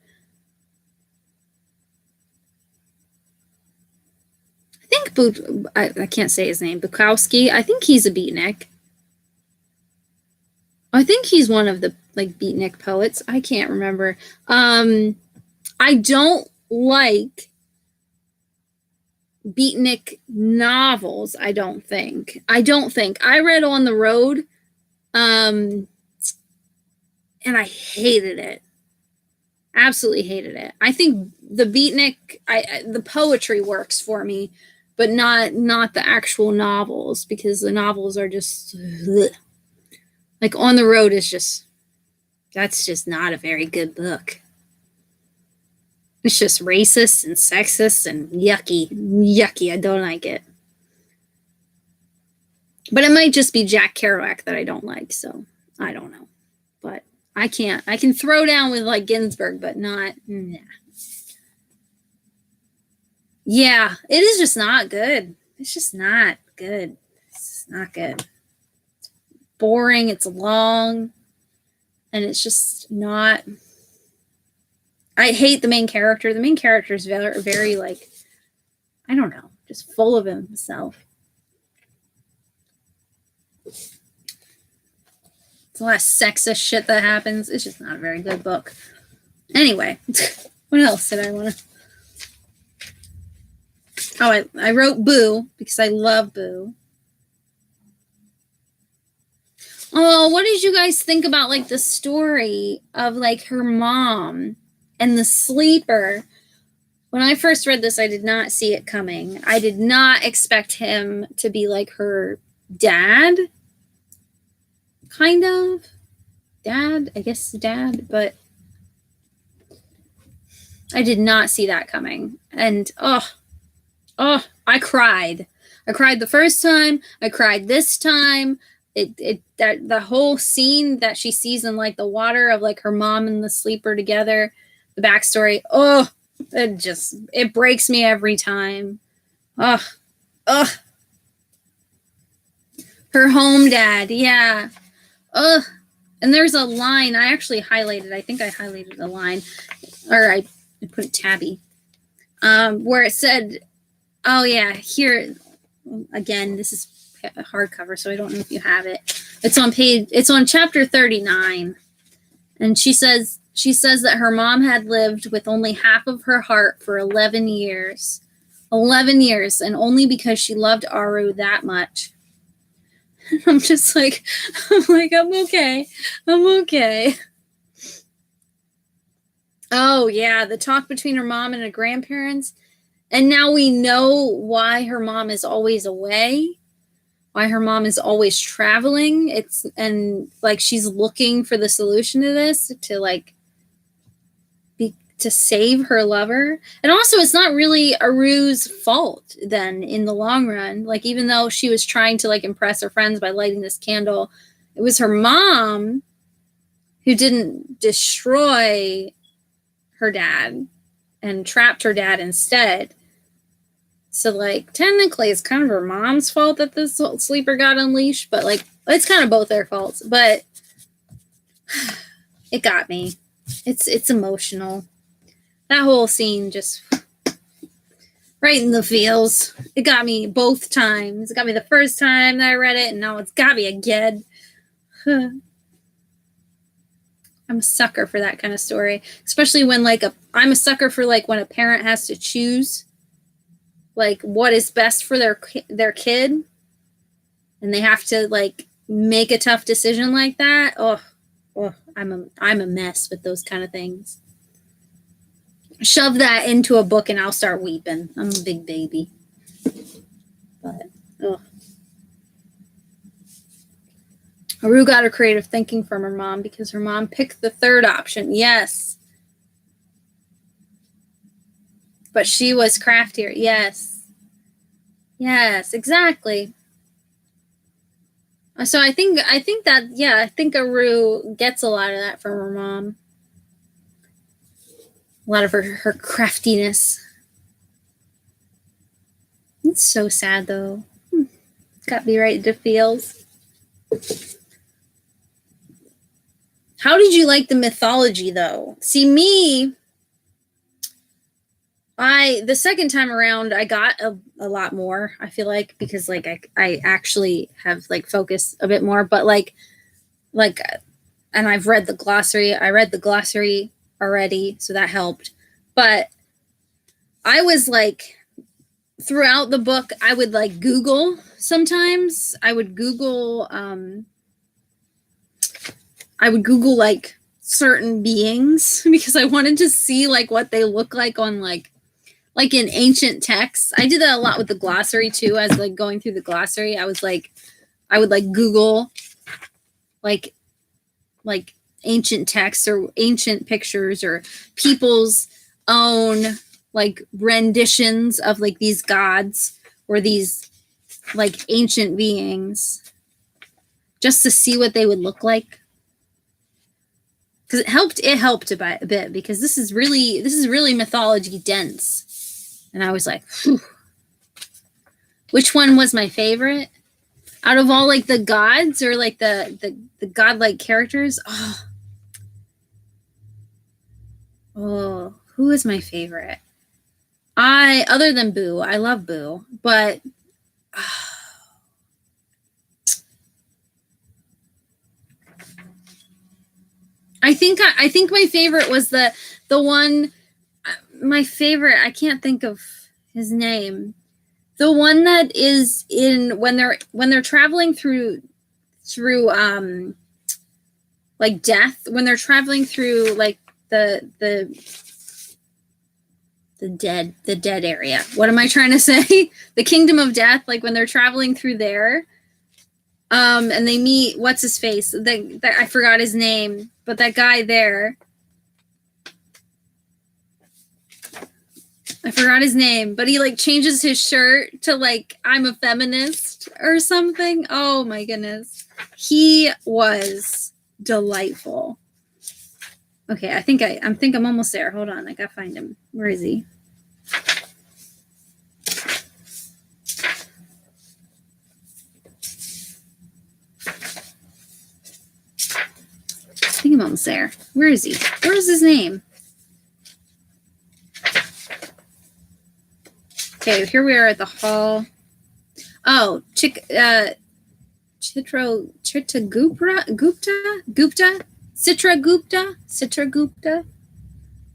I think I can't say his name. Bukowski. I think he's a beatnik. I think he's one of the like beatnik poets. I can't remember. I don't like beatnik novels. I don't think. I read On the Road, and I hated it. Absolutely hated it. I think the beatnik, the poetry works for me, but not the actual novels, because the novels are just ugh. Like On the Road is that's just not a very good book. It's just racist and sexist and yucky. I don't like it. But it might just be Jack Kerouac that I don't like, so I don't know. But I can throw down with like Ginsberg, but not. Nah. Yeah, it is just not good. It's just not good. It's not good. It's boring. It's long, and it's just not. I hate the main character. The main character is very, very like, I don't know, just full of himself. It's a lot of sexist shit that happens. It's just not a very good book. Anyway, what else did I want to? Oh, I wrote Boo because I love Boo. Oh, what did you guys think about like the story of like her mom and the sleeper? When I first read this, I did not see it coming. I did not expect him to be like her dad. Kind of. Dad, I guess dad, but I did not see that coming. And I cried. I cried the first time. I cried this time. That the whole scene that she sees in like the water of like her mom and the sleeper together, the backstory. It breaks me every time. Her home dad, yeah. And there's a line I actually highlighted. I think I highlighted a line, or I put a tabby, where it said, "Oh yeah, here again. This is a hardcover, so I don't know if you have it. It's on chapter 39, and she says that her mom had lived with only half of her heart for 11 years, and only because she loved Aru that much." I'm just like, I'm okay. Oh yeah, the talk between her mom and her grandparents. And now we know why her mom is always away, why her mom is always traveling. She's looking for the solution to this to save her lover. And also, it's not really Aru's fault then in the long run. Like, even though she was trying to like impress her friends by lighting this candle, it was her mom who didn't destroy her dad and trapped her dad instead. So, like, technically, it's kind of her mom's fault that this sleeper got unleashed, but, like, it's kind of both their faults. But it got me. It's emotional. That whole scene just right in the feels. It got me both times. It got me the first time that I read it, and now it's got me again. I'm a sucker for that kind of story, especially when, like, I'm a sucker for, like, when a parent has to choose like what is best for their kid, and they have to like make a tough decision like that. I'm a mess with those kind of things. Shove that into a book and I'll start weeping. I'm a big baby. But Aru got her creative thinking from her mom because her mom picked the third option. Yes. But she was craftier. Yes, exactly. So I think Aru gets a lot of that from her mom. A lot of her craftiness. It's so sad though. Got me right into feels. How did you like the mythology though? See, me, the second time around, I got a lot more, I feel like, because like I actually have like focused a bit more, but like, and I've read the glossary. I read the glossary already, so that helped. But I was like, throughout the book, I would like Google sometimes. I would Google like certain beings because I wanted to see like what they look like on like in ancient texts. I did that a lot with the glossary too. As like going through the glossary, I would like Google like ancient texts or ancient pictures or people's own like renditions of like these gods or these like ancient beings, just to see what they would look like. Because it helped a bit because this is really mythology dense. And I was like, whew. Which one was my favorite out of all like the gods or like the godlike characters? Oh, who is my favorite? Other than Boo, I love Boo, but I think my favorite was the one. My favorite. I can't think of his name. The one that is in when they're traveling through like death, when they're traveling through like the dead area. What am I trying to say? The kingdom of death, like when they're traveling through there. And they meet what's his face? I forgot his name, but that guy there. I forgot his name, but he like changes his shirt to like I'm a feminist or something. Oh my goodness. He was delightful. Okay, I think I'm almost there. Hold on, I gotta find him. Where is he? I think I'm almost there. Where is he? Where is his name? Okay, here we are at the hall. Oh, Chitragupta?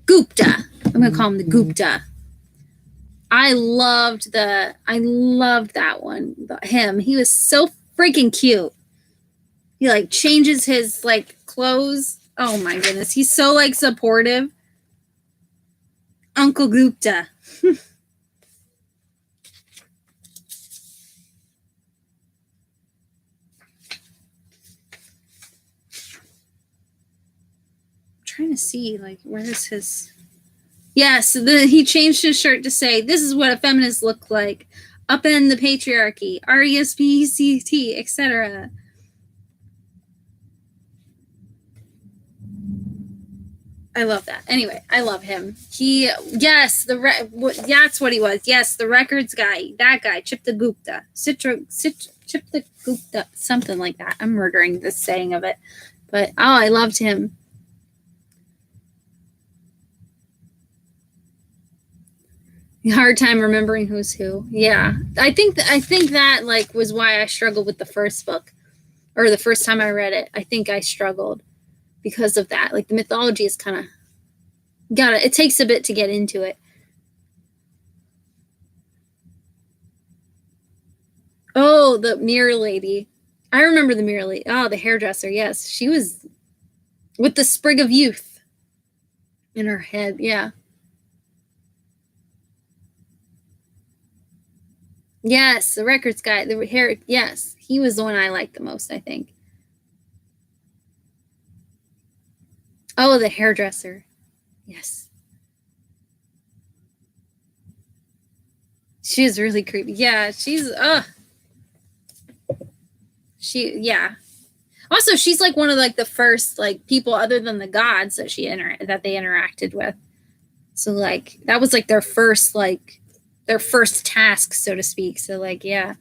Gupta. I'm gonna call him the Gupta. I loved that one. Him. He was so freaking cute. He like changes his like clothes. Oh my goodness. He's so like supportive. Uncle Gupta. Trying to see like where is his. Yes, he changed his shirt to say this is what a feminist look like. Upend the patriarchy, RESPCT, etc. I love that. Anyway, I love him. That's what he was. Yes, the records guy. That guy, Chip the Gupta. Chip the Gupta, something like that. I'm murdering the saying of it. But I loved him. Hard time remembering who's who. Yeah. I think that like was why I struggled with the first book or the first time I read it. I think I struggled because of that. Like the mythology is kind of it takes a bit to get into it. Oh, the mirror lady. I remember the mirror lady. Oh, the hairdresser. Yes, she was with the sprig of youth in her head. Yeah. Yes, the records guy. The hair. Yes, he was the one I liked the most, I think. Oh, the hairdresser. Yes. She is really creepy. Yeah, yeah. Also, she's like one of like the first like people other than the gods that that they interacted with. So like that was like their first task, so to speak. So like yeah.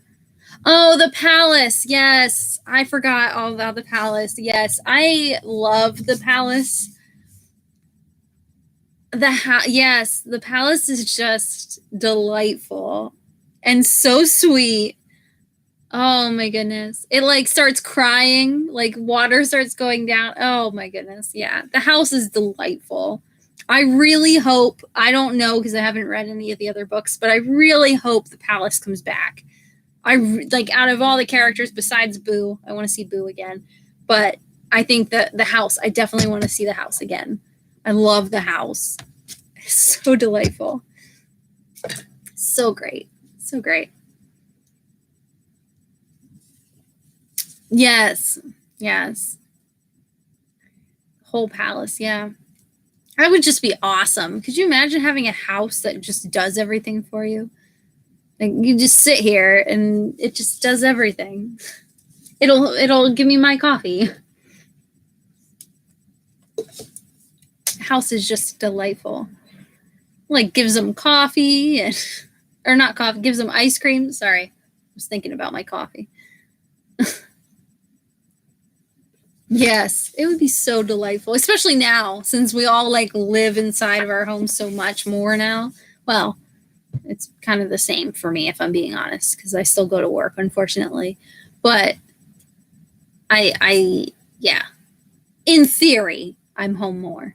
Oh, the palace. Yes. I forgot all about the palace. Yes. I love the palace. Yes, the palace is just delightful and so sweet. Oh my goodness. It like starts crying, like water starts going down. Oh my goodness. Yeah. The house is delightful. I really hope, I don't know because I haven't read any of the other books, but I really hope the palace comes back. Like out of all the characters besides Boo, I want to see Boo again. But I think that the house, I definitely want to see the house again. I love the house. It's so delightful. So great. So great. Yes. Yes. Whole palace. Yeah. That would just be awesome. Could you imagine having a house that just does everything for you? Like you just sit here and it just does everything. It'll give me my coffee. House is just delightful. Like gives them coffee and or not coffee, gives them ice cream. Sorry. I was thinking about my coffee. Yes, it would be so delightful, especially now since we all like live inside of our homes so much more now. Well, it's kind of the same for me if I'm being honest because I still go to work unfortunately. But I yeah, in theory, I'm home more.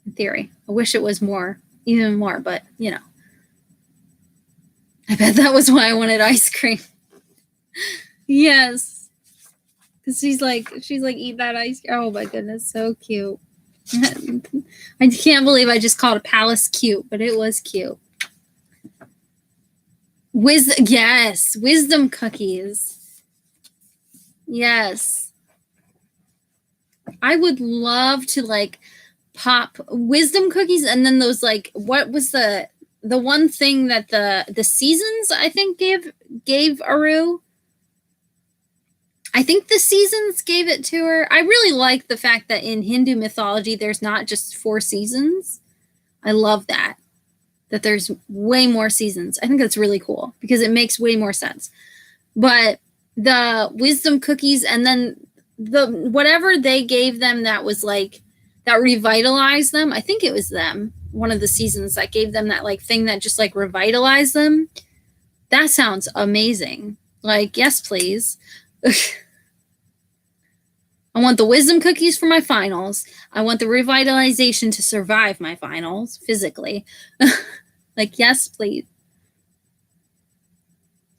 In theory. I wish it was more, even more, but you know. I bet that was why I wanted ice cream. Yes. Cuz she's like eat that ice cream. Oh my goodness, so cute. I can't believe I just called a palace cute, but it was cute. Yes, wisdom cookies. Yes. I would love to like pop wisdom cookies and then those like what was the one thing that the seasons I think gave Aru. I think the seasons gave it to her. I really like the fact that in Hindu mythology there's not just 4 seasons. I love that there's way more seasons. I think that's really cool because it makes way more sense. But the wisdom cookies and then the whatever they gave them that was like that revitalized them. I think it was them. One of the seasons that gave them that like thing that just like revitalized them. That sounds amazing. Like, yes, please. I want the wisdom cookies for my finals. I want the revitalization to survive my finals physically. Like, yes, please.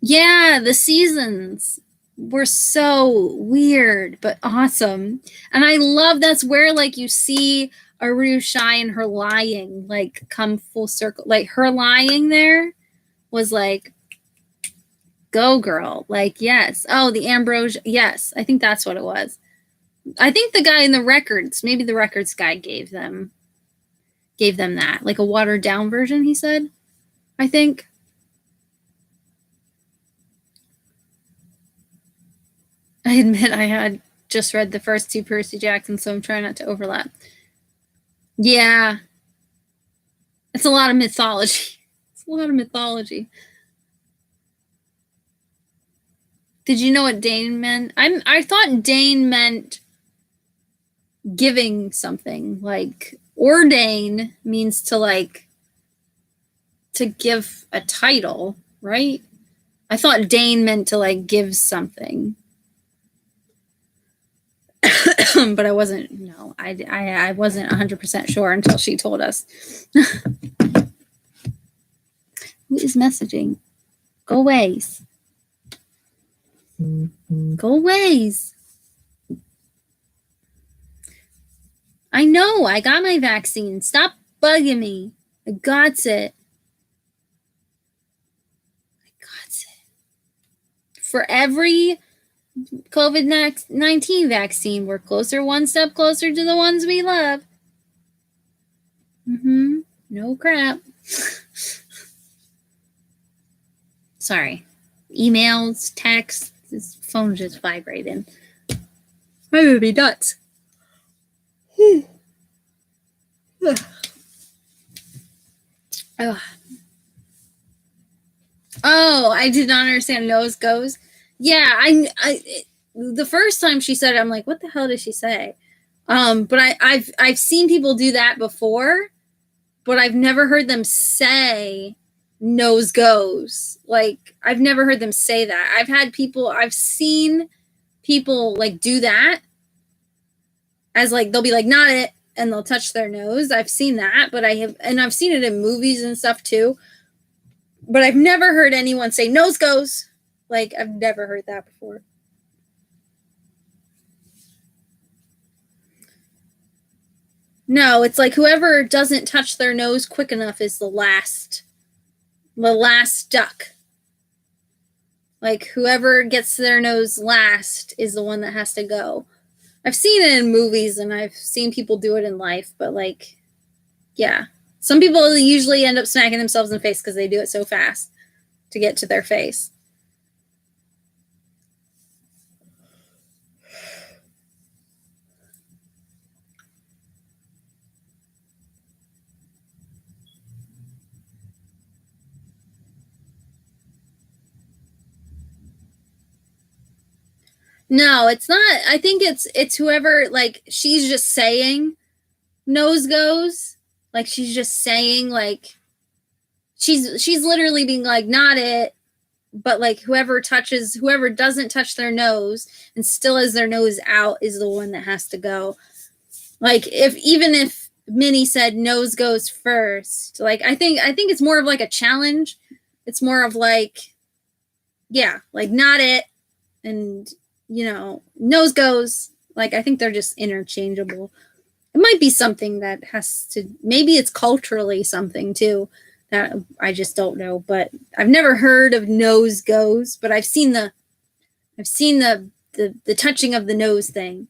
Yeah, the seasons were so weird but awesome. And I love that's where like you see Aru Shai and her lying like come full circle. Like her lying there was like go girl. Like yes. Oh, the Ambrosia. Yes, I think that's what it was. I think the guy in the records, maybe the records guy gave them that. Like a watered down version, he said. I think. I admit I had just read the first 2 Percy Jackson, so I'm trying not to overlap. Yeah. It's a lot of mythology. It's a lot of mythology. Did you know what Dane meant? I thought Dane meant giving something. Like ordain means to like to give a title, right? I thought Dane meant to like give something. But I wasn't, no, I wasn't 100% sure until she told us. Who is messaging? Go ways. Go ways. I know, I got my vaccine. Stop bugging me. I got it. For every COVID-19 vaccine, we're closer, one step closer to the ones we love. No crap. Sorry. Emails, texts, this phone just vibrating. I'm gonna be nuts. Oh, I did not understand nose goes. Yeah, the first time she said it, I'm like, what the hell did she say? But I've seen people do that before, but I've never heard them say nose goes. Like I've never heard them say that. I've seen people like do that as like they'll be like not it and they'll touch their nose. I've seen that, but I've seen it in movies and stuff too. But I've never heard anyone say nose goes. Like I've never heard that before. No, it's like whoever doesn't touch their nose quick enough is the last duck. Like whoever gets to their nose last is the one that has to go. I've seen it in movies and I've seen people do it in life, but like, yeah. Some people usually end up smacking themselves in the face because they do it so fast to get to their face. No, it's not. I think it's whoever, like, she's just saying nose goes. Like, she's just saying, like, she's literally being like, not it, but like whoever doesn't touch their nose and still has their nose out is the one that has to go. Like, if Minnie said nose goes first, like, I think it's more of like a challenge. It's more of like, yeah, like, not it, and nose goes. Like, I think they're just interchangeable. It might be something that has to, maybe it's culturally something too that I just don't know, but I've never heard of nose goes, but I've seen the touching of the nose thing.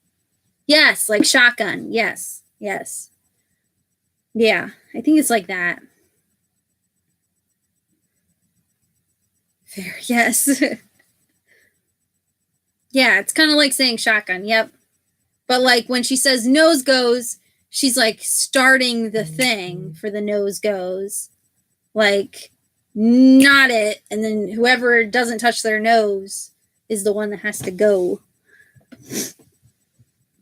Yes, like shotgun. Yes. Yes. Yeah, I think it's like that. Fair. Yes. Yeah, it's kind of like saying shotgun. Yep. But like when she says nose goes, she's like starting the thing for the nose goes. Like, not it, and then whoever doesn't touch their nose is the one that has to go.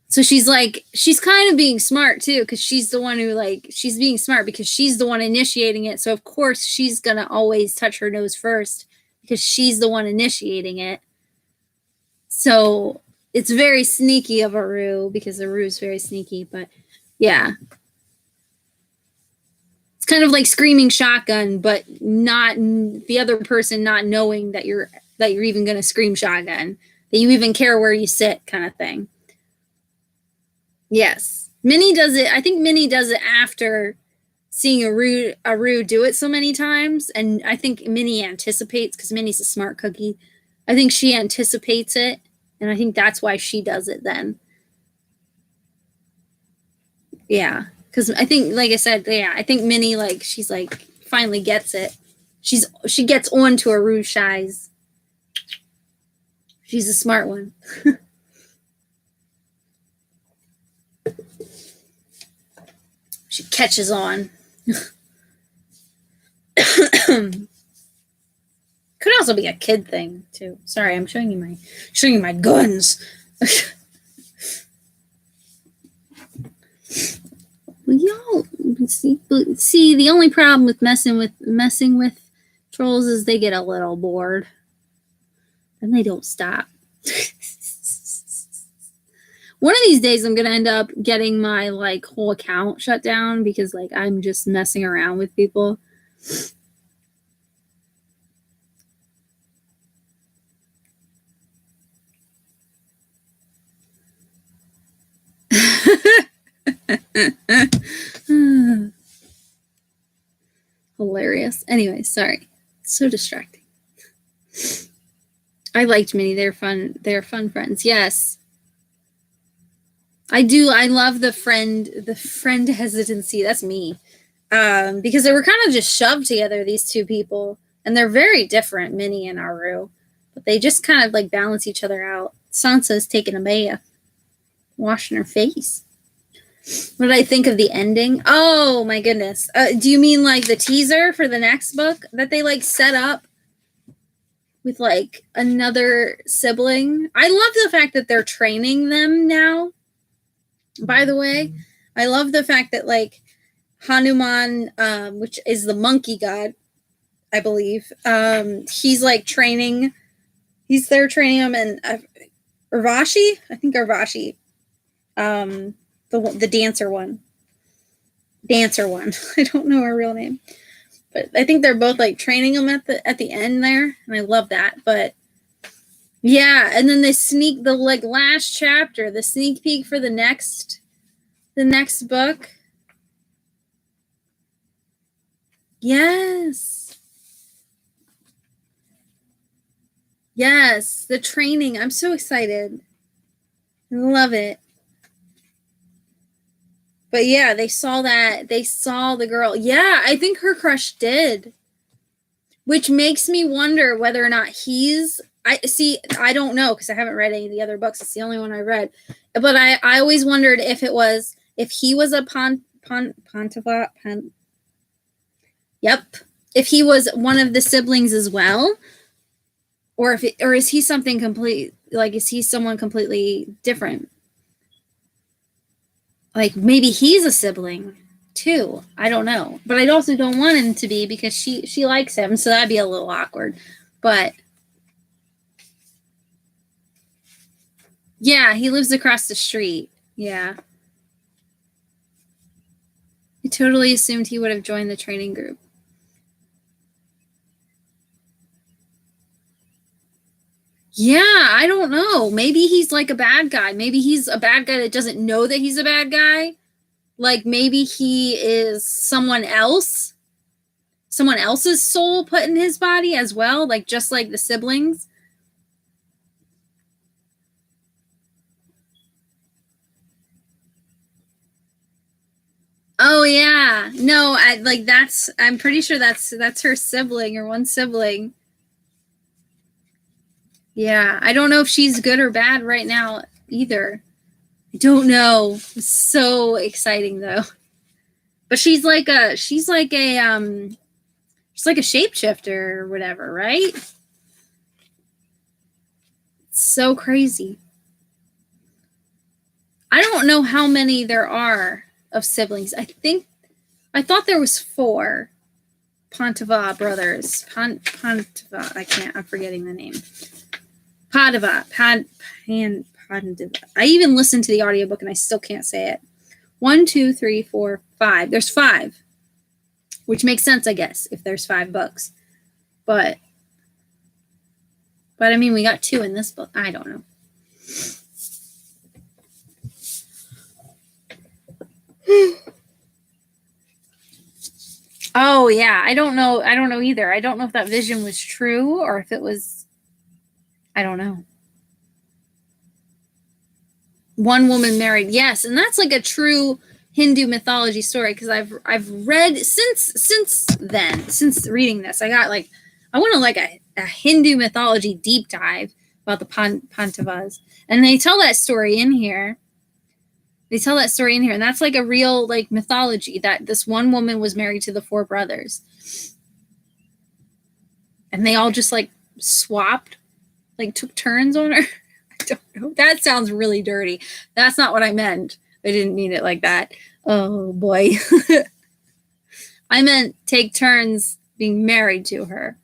So she's kind of being smart too, because she's the one who, like, she's being smart because she's the one initiating it. So of course she's gonna always touch her nose first because she's the one initiating it. So it's very sneaky of Aru, because Aru's very sneaky, but yeah. It's kind of like screaming shotgun, but not the other person not knowing that you're even going to scream shotgun, that you even care where you sit, kind of thing. Yes. Minnie does it. I think Minnie does it after seeing Aru do it so many times. And I think Minnie anticipates, because Minnie's a smart cookie. I think she anticipates it. And I think that's why she does it then. Yeah. Because I think, like I said, yeah, I think Minnie, like, she's like, finally gets it. She gets on to Aru's shies. She's a smart one. She catches on. Could also be a kid thing too. Sorry, I'm showing you my guns. Y'all see, the only problem with messing with trolls is they get a little bored and they don't stop. One of these days I'm gonna end up getting my, like, whole account shut down because, like, I'm just messing around with people. Hilarious. Anyway, sorry. It's so distracting. I liked Minnie. They're fun. They're fun friends. Yes. I do. I love the friend hesitancy. That's me. Because they were kind of just shoved together, these two people. And they're very different, Minnie and Aru. But they just kind of, like, balance each other out. Sansa's taking a bath. Washing her face. What did I think of the ending? Oh, my goodness. Do you mean, like, the teaser for the next book that they, like, set up with, like, another sibling? I love the fact that they're training them now. By the way, I love the fact that, like, Hanuman, which is the monkey god, I believe, he's, like, training. He's there training him, and Urvashi? I think Urvashi. The dancer one. I don't know her real name. But I think they're both, like, training them at the end there, and I love that. But yeah, and then the like, last chapter, the sneak peek for the next book. Yes. Yes, the training. I'm so excited. I love it. But yeah, they saw the girl. Yeah, I think her crush did. Which makes me wonder whether or not I don't know, because I haven't read any of the other books. It's the only one I read. But I always wondered if he was a Yep. If he was one of the siblings as well, or is he something complete? like, is he someone completely different? Like, maybe he's a sibling too. I don't know. But I also don't want him to be, because she likes him, so that'd be a little awkward. But yeah, he lives across the street. Yeah. I totally assumed he would have joined the training group. Yeah, I don't know. Maybe he's like a bad guy. Maybe he's a bad guy that doesn't know that he's a bad guy. Like, maybe he is someone else, someone else's soul put in his body as well, like just like the siblings. Oh yeah. No, I like I'm pretty sure that's her sibling, or one sibling. Yeah, I don't know if she's good or bad right now either. I don't know. It's so exciting though. But she's like a shapeshifter or whatever, right? It's so crazy. I don't know how many there are of siblings. I thought there was 4 Pantava brothers. Pantava. I'm forgetting the name. Padava. Padava. I even listened to the audiobook and I still can't say it. 1, 2, 3, 4, 5. There's 5, which makes sense, I guess, if there's 5 books. But I mean, we got 2 in this book. I don't know. Oh yeah, I don't know either. I don't know if that vision was true or if it was, I don't know. One woman married, yes, and that's like a true Hindu mythology story, because I've read since reading this, I got like, I want to like a Hindu mythology deep dive about the Pandavas, and they tell that story in here. And that's like a real like mythology, that this one woman was married to the 4 brothers, and they all just like swapped, like took turns on her. I don't know. That sounds really dirty. That's not what I meant. I didn't mean it like that. Oh boy. I meant take turns being married to her.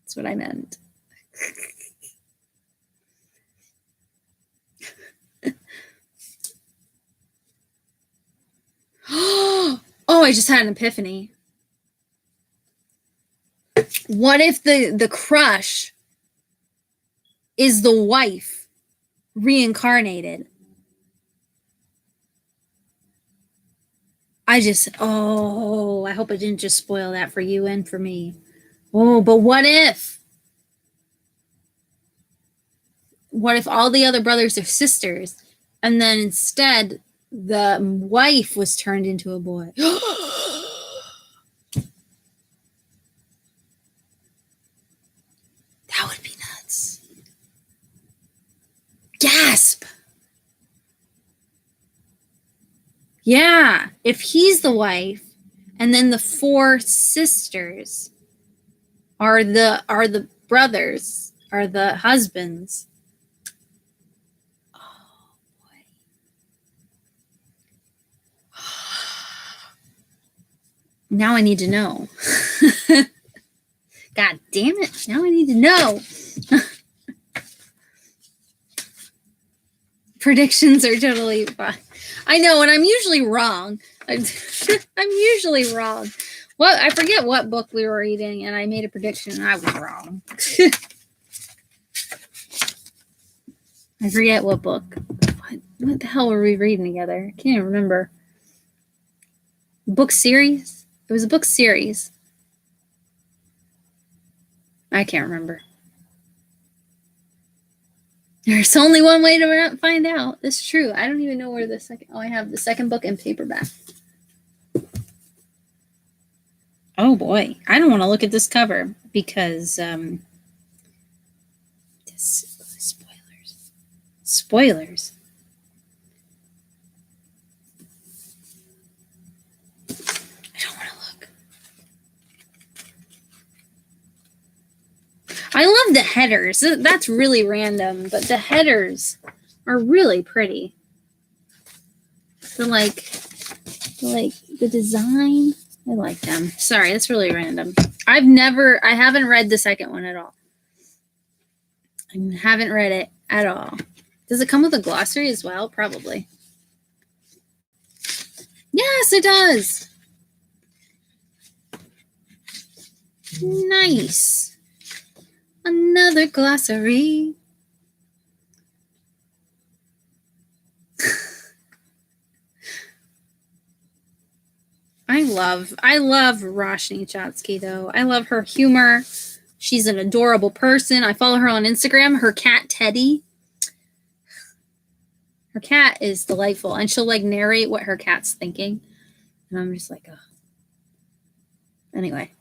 That's what I meant. Oh, I just had an epiphany. What if the crush is the wife reincarnated? I hope I didn't just spoil that for you and for me. Oh, but what if all the other brothers are sisters, and then instead the wife was turned into a boy? That would be nuts. Gasp. Yeah, if he's the wife, and then the 4 sisters are the brothers, are the husbands. Oh boy. Now I need to know. God damn it. Now I need to know. Predictions are totally fine. I know, and I'm usually wrong. I'm usually wrong. Well, I forget what book we were reading, and I made a prediction, and I was wrong. I forget what book. What the hell were we reading together? I can't even remember. Book series? It was a book series. I can't remember. There's only one way to find out. That's true. I don't even know where the second... Oh, I have the second book in paperback. Oh, boy. I don't want to look at this cover because... spoilers. Spoilers. I don't want to look. I love the headers. That's really random, but the headers are really pretty. The design, I like them. Sorry, that's really random. I haven't read the second one at all. I haven't read it at all. Does it come with a glossary as well? Probably. Yes, it does. Nice. Another glossary. I love Roshni Chatsky, though. I love her humor. She's an adorable person. I follow her on Instagram. Her cat, Teddy. Her cat is delightful. And she'll, narrate what her cat's thinking. And I'm just like, oh. Anyway.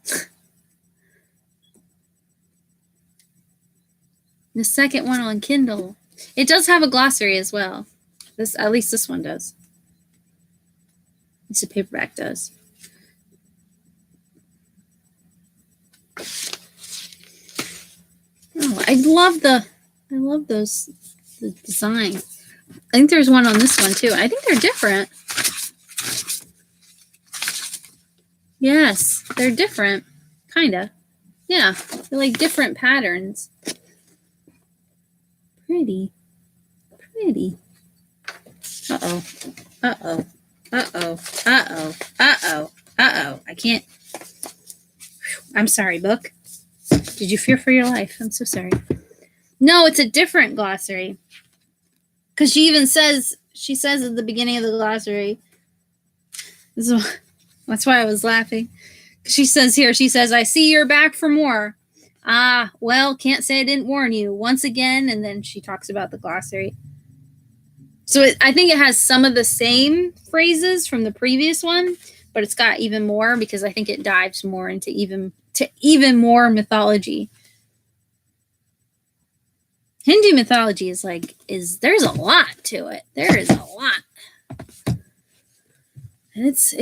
The second one on Kindle. It does have a glossary as well. At least this one does. At least the paperback does. Oh, I love the design. I think there's one on this one too. I think they're different. Yes, they're different. Kinda. Yeah. They're like different patterns. Pretty. Pretty. Uh-oh. Uh-oh. Uh-oh. Uh-oh. Uh-oh. Uh-oh. I can't. I'm sorry, book. Did you fear for your life? I'm so sorry. No, it's a different glossary. Because she says at the beginning of the glossary, that's why I was laughing. She says, I see you're back for more. Ah, well, can't say I didn't warn you. Once again, and then she talks about the glossary. So I think it has some of the same phrases from the previous one, but it's got even more because I think it dives more into even more mythology. Hindu mythology is there's a lot to it. There is a lot. And there's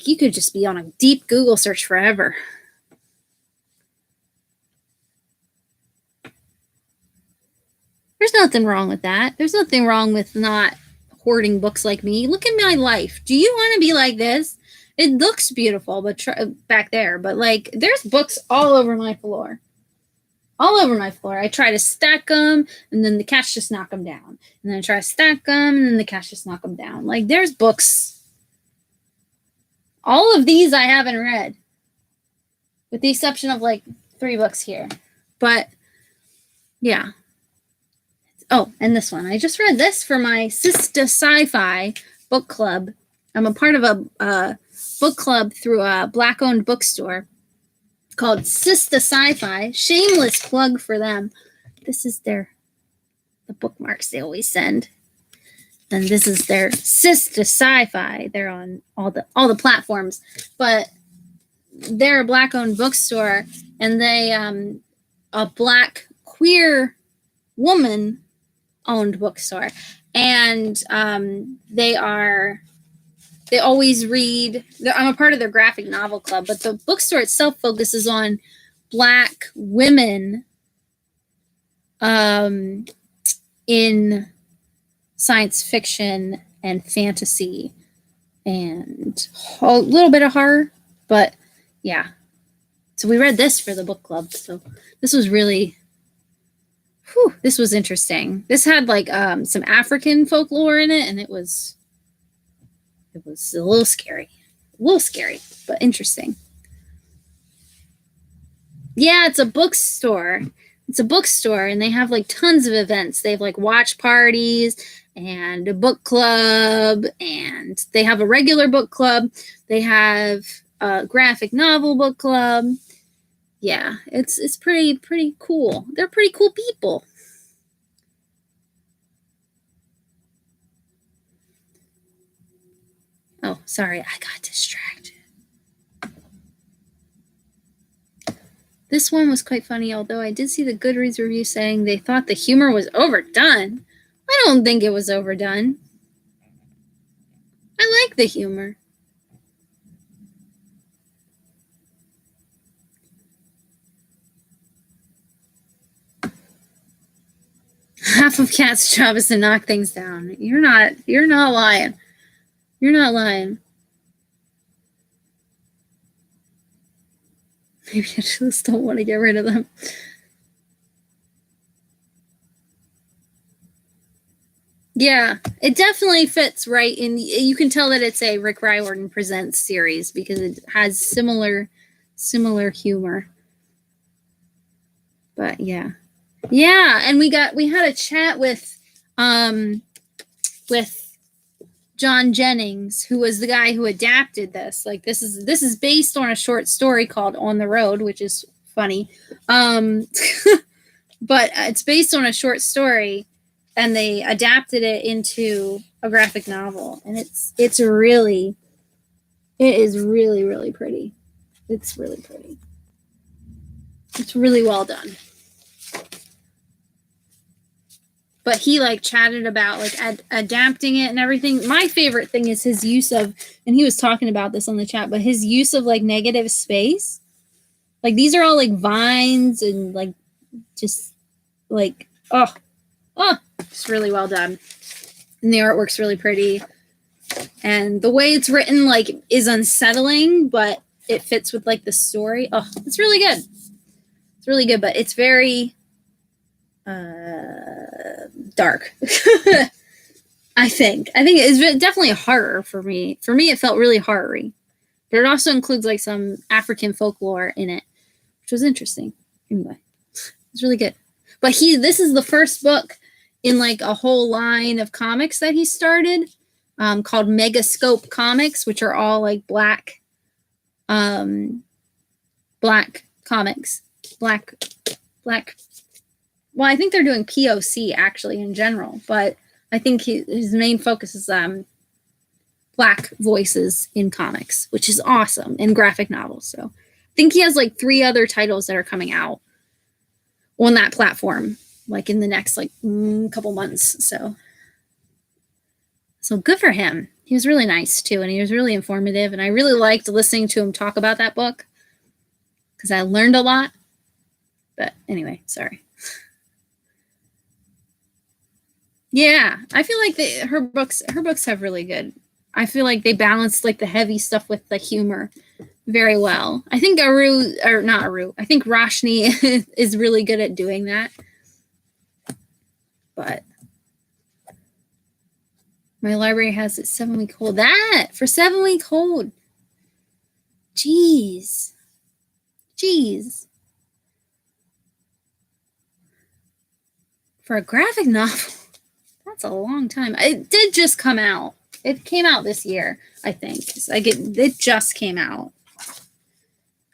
you could just be on a deep Google search forever. There's nothing wrong with that. There's nothing wrong with not hoarding books like me. Look at my life. Do you want to be like this? It looks beautiful, but back there, but there's books all over my floor. All over my floor. I try to stack them, and then the cats just knock them down. And then I try to stack them, and then the cats just knock them down. There's books. All of these I haven't read, with the exception of 3 books here. But yeah. Oh, and this one. I just read this for my Sister Sci-Fi book club. I'm a part of a book club through a Black-owned bookstore called Sister Sci-Fi. Shameless plug for them. This is the bookmarks they always send. And this is their Sister Sci-Fi. They're on all the platforms. But they're a Black-owned bookstore, and they a Black queer woman owned bookstore, and they always read. I'm a part of their graphic novel club, but the bookstore itself focuses on Black women in science fiction and fantasy and a little bit of horror, but yeah. So we read this for the book club. So this was really, this was interesting. This had some African folklore in it, and it was a little scary. But interesting. Yeah, it's a bookstore. And they have tons of events. They have watch parties and a book club, and they have a regular book club. They have a graphic novel book club. Yeah, it's pretty cool. They're pretty cool people. Oh, sorry, I got distracted. This one was quite funny, although I did see the Goodreads review saying they thought the humor was overdone. I don't think it was overdone. I like the humor. Half of Cat's job is to knock things down. You're not lying. You're not lying. Maybe I just don't want to get rid of them. Yeah, it definitely fits right in. You can tell that it's a Rick Riordan Presents series because it has similar humor. But yeah. And we had a chat with John Jennings, who was the guy who adapted this. Like this is based on a short story called On the Road, which is funny. But it's based on a short story, and they adapted it into a graphic novel, and it is really pretty. It's really pretty. It's really well done. But he like chatted about like adapting it and everything. My favorite thing is his use of, and he was talking about this on the chat, but his use of like negative space. Like these are all like vines and like just like it's really well done. And the artwork's really pretty. And the way it's written like is unsettling, but it fits with like the story. Oh, it's really good. It's really good, but it's very dark. I think it's definitely a horror for me. For me, it felt really horror-y. But it also includes like some African folklore in it, which was interesting. Anyway, it's really good. But this is the first book in like a whole line of comics that he started, called Megascope Comics, which are all like black comics. Black. Well, I think they're doing POC actually in general, but I think his main focus is black voices in comics, which is awesome, in graphic novels. So I think he has like 3 other titles that are coming out on that platform, like in the next like couple months. So good for him. He was really nice too, and he was really informative, and I really liked listening to him talk about that book because I learned a lot. But anyway, sorry. Yeah, I feel like her books have really good. I feel like they balance like the heavy stuff with the humor very well. I think I think Roshni is really good at doing that. But my library has it 7-week hold. That for 7-week hold. Jeez. For a graphic novel. That's a long time. It did just come out. It came out this year, I think. It just came out.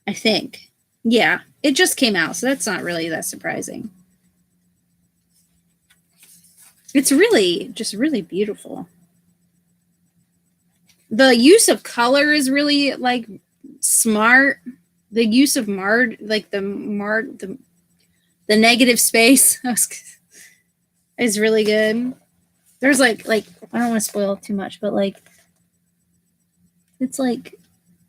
I think. Yeah, it just came out, so that's not really that surprising. It's just really beautiful. The use of color is really like smart. The use of the negative space is really good. There's like I don't want to spoil too much, but like it's like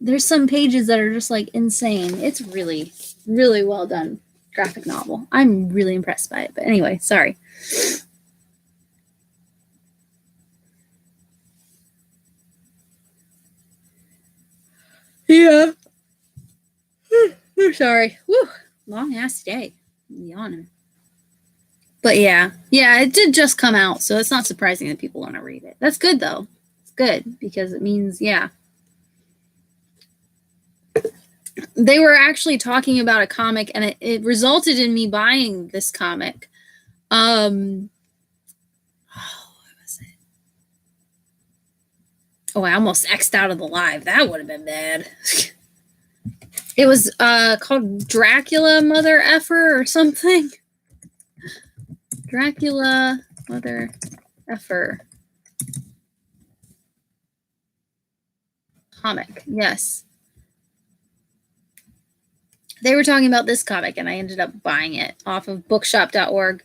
there's some pages that are just like insane. It's really, really well done graphic novel. I'm really impressed by it. But anyway, sorry. Yeah. I'm sorry. Woo. Long ass day. I'm yawning. But yeah, it did just come out, so it's not surprising that people want to read it. That's good, though. It's good, because it means, They were actually talking about a comic, and it resulted in me buying this comic. What was it? Oh, I almost X'd out of the live. That would have been bad. It was called Dracula Mother Effer or something. Dracula Mother Effer. Comic, yes. They were talking about this comic, and I ended up buying it off of bookshop.org.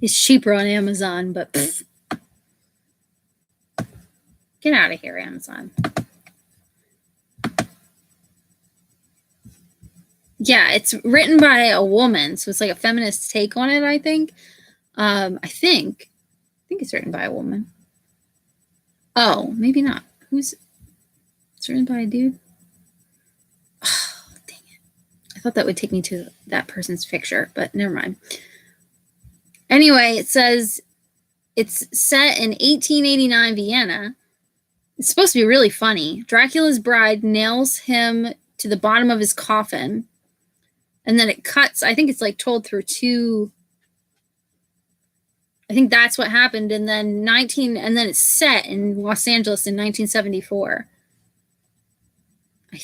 It's cheaper on Amazon, but pfft. Get out of here, Amazon. Yeah, it's written by a woman, so it's like a feminist take on it, I think. I think it's written by a woman. Oh, maybe not. It's written by a dude? Oh, dang it. I thought that would take me to that person's picture, but never mind. Anyway, it says it's set in 1889 Vienna. It's supposed to be really funny. Dracula's bride nails him to the bottom of his coffin, and then it cuts. I think it's like told through two. I think that's what happened, and then it's set in Los Angeles in 1974. I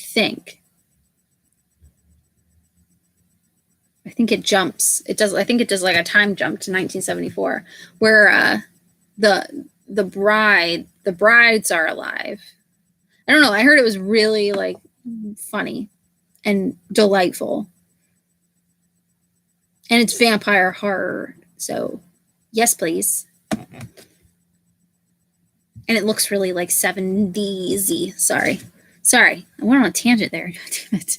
think it jumps. It does. I think it does like a time jump to 1974, where the brides are alive. I don't know. I heard it was really like funny and delightful, and it's vampire horror. So, yes, please. And it looks really like 70s-y. Sorry. I went on a tangent there. God damn it.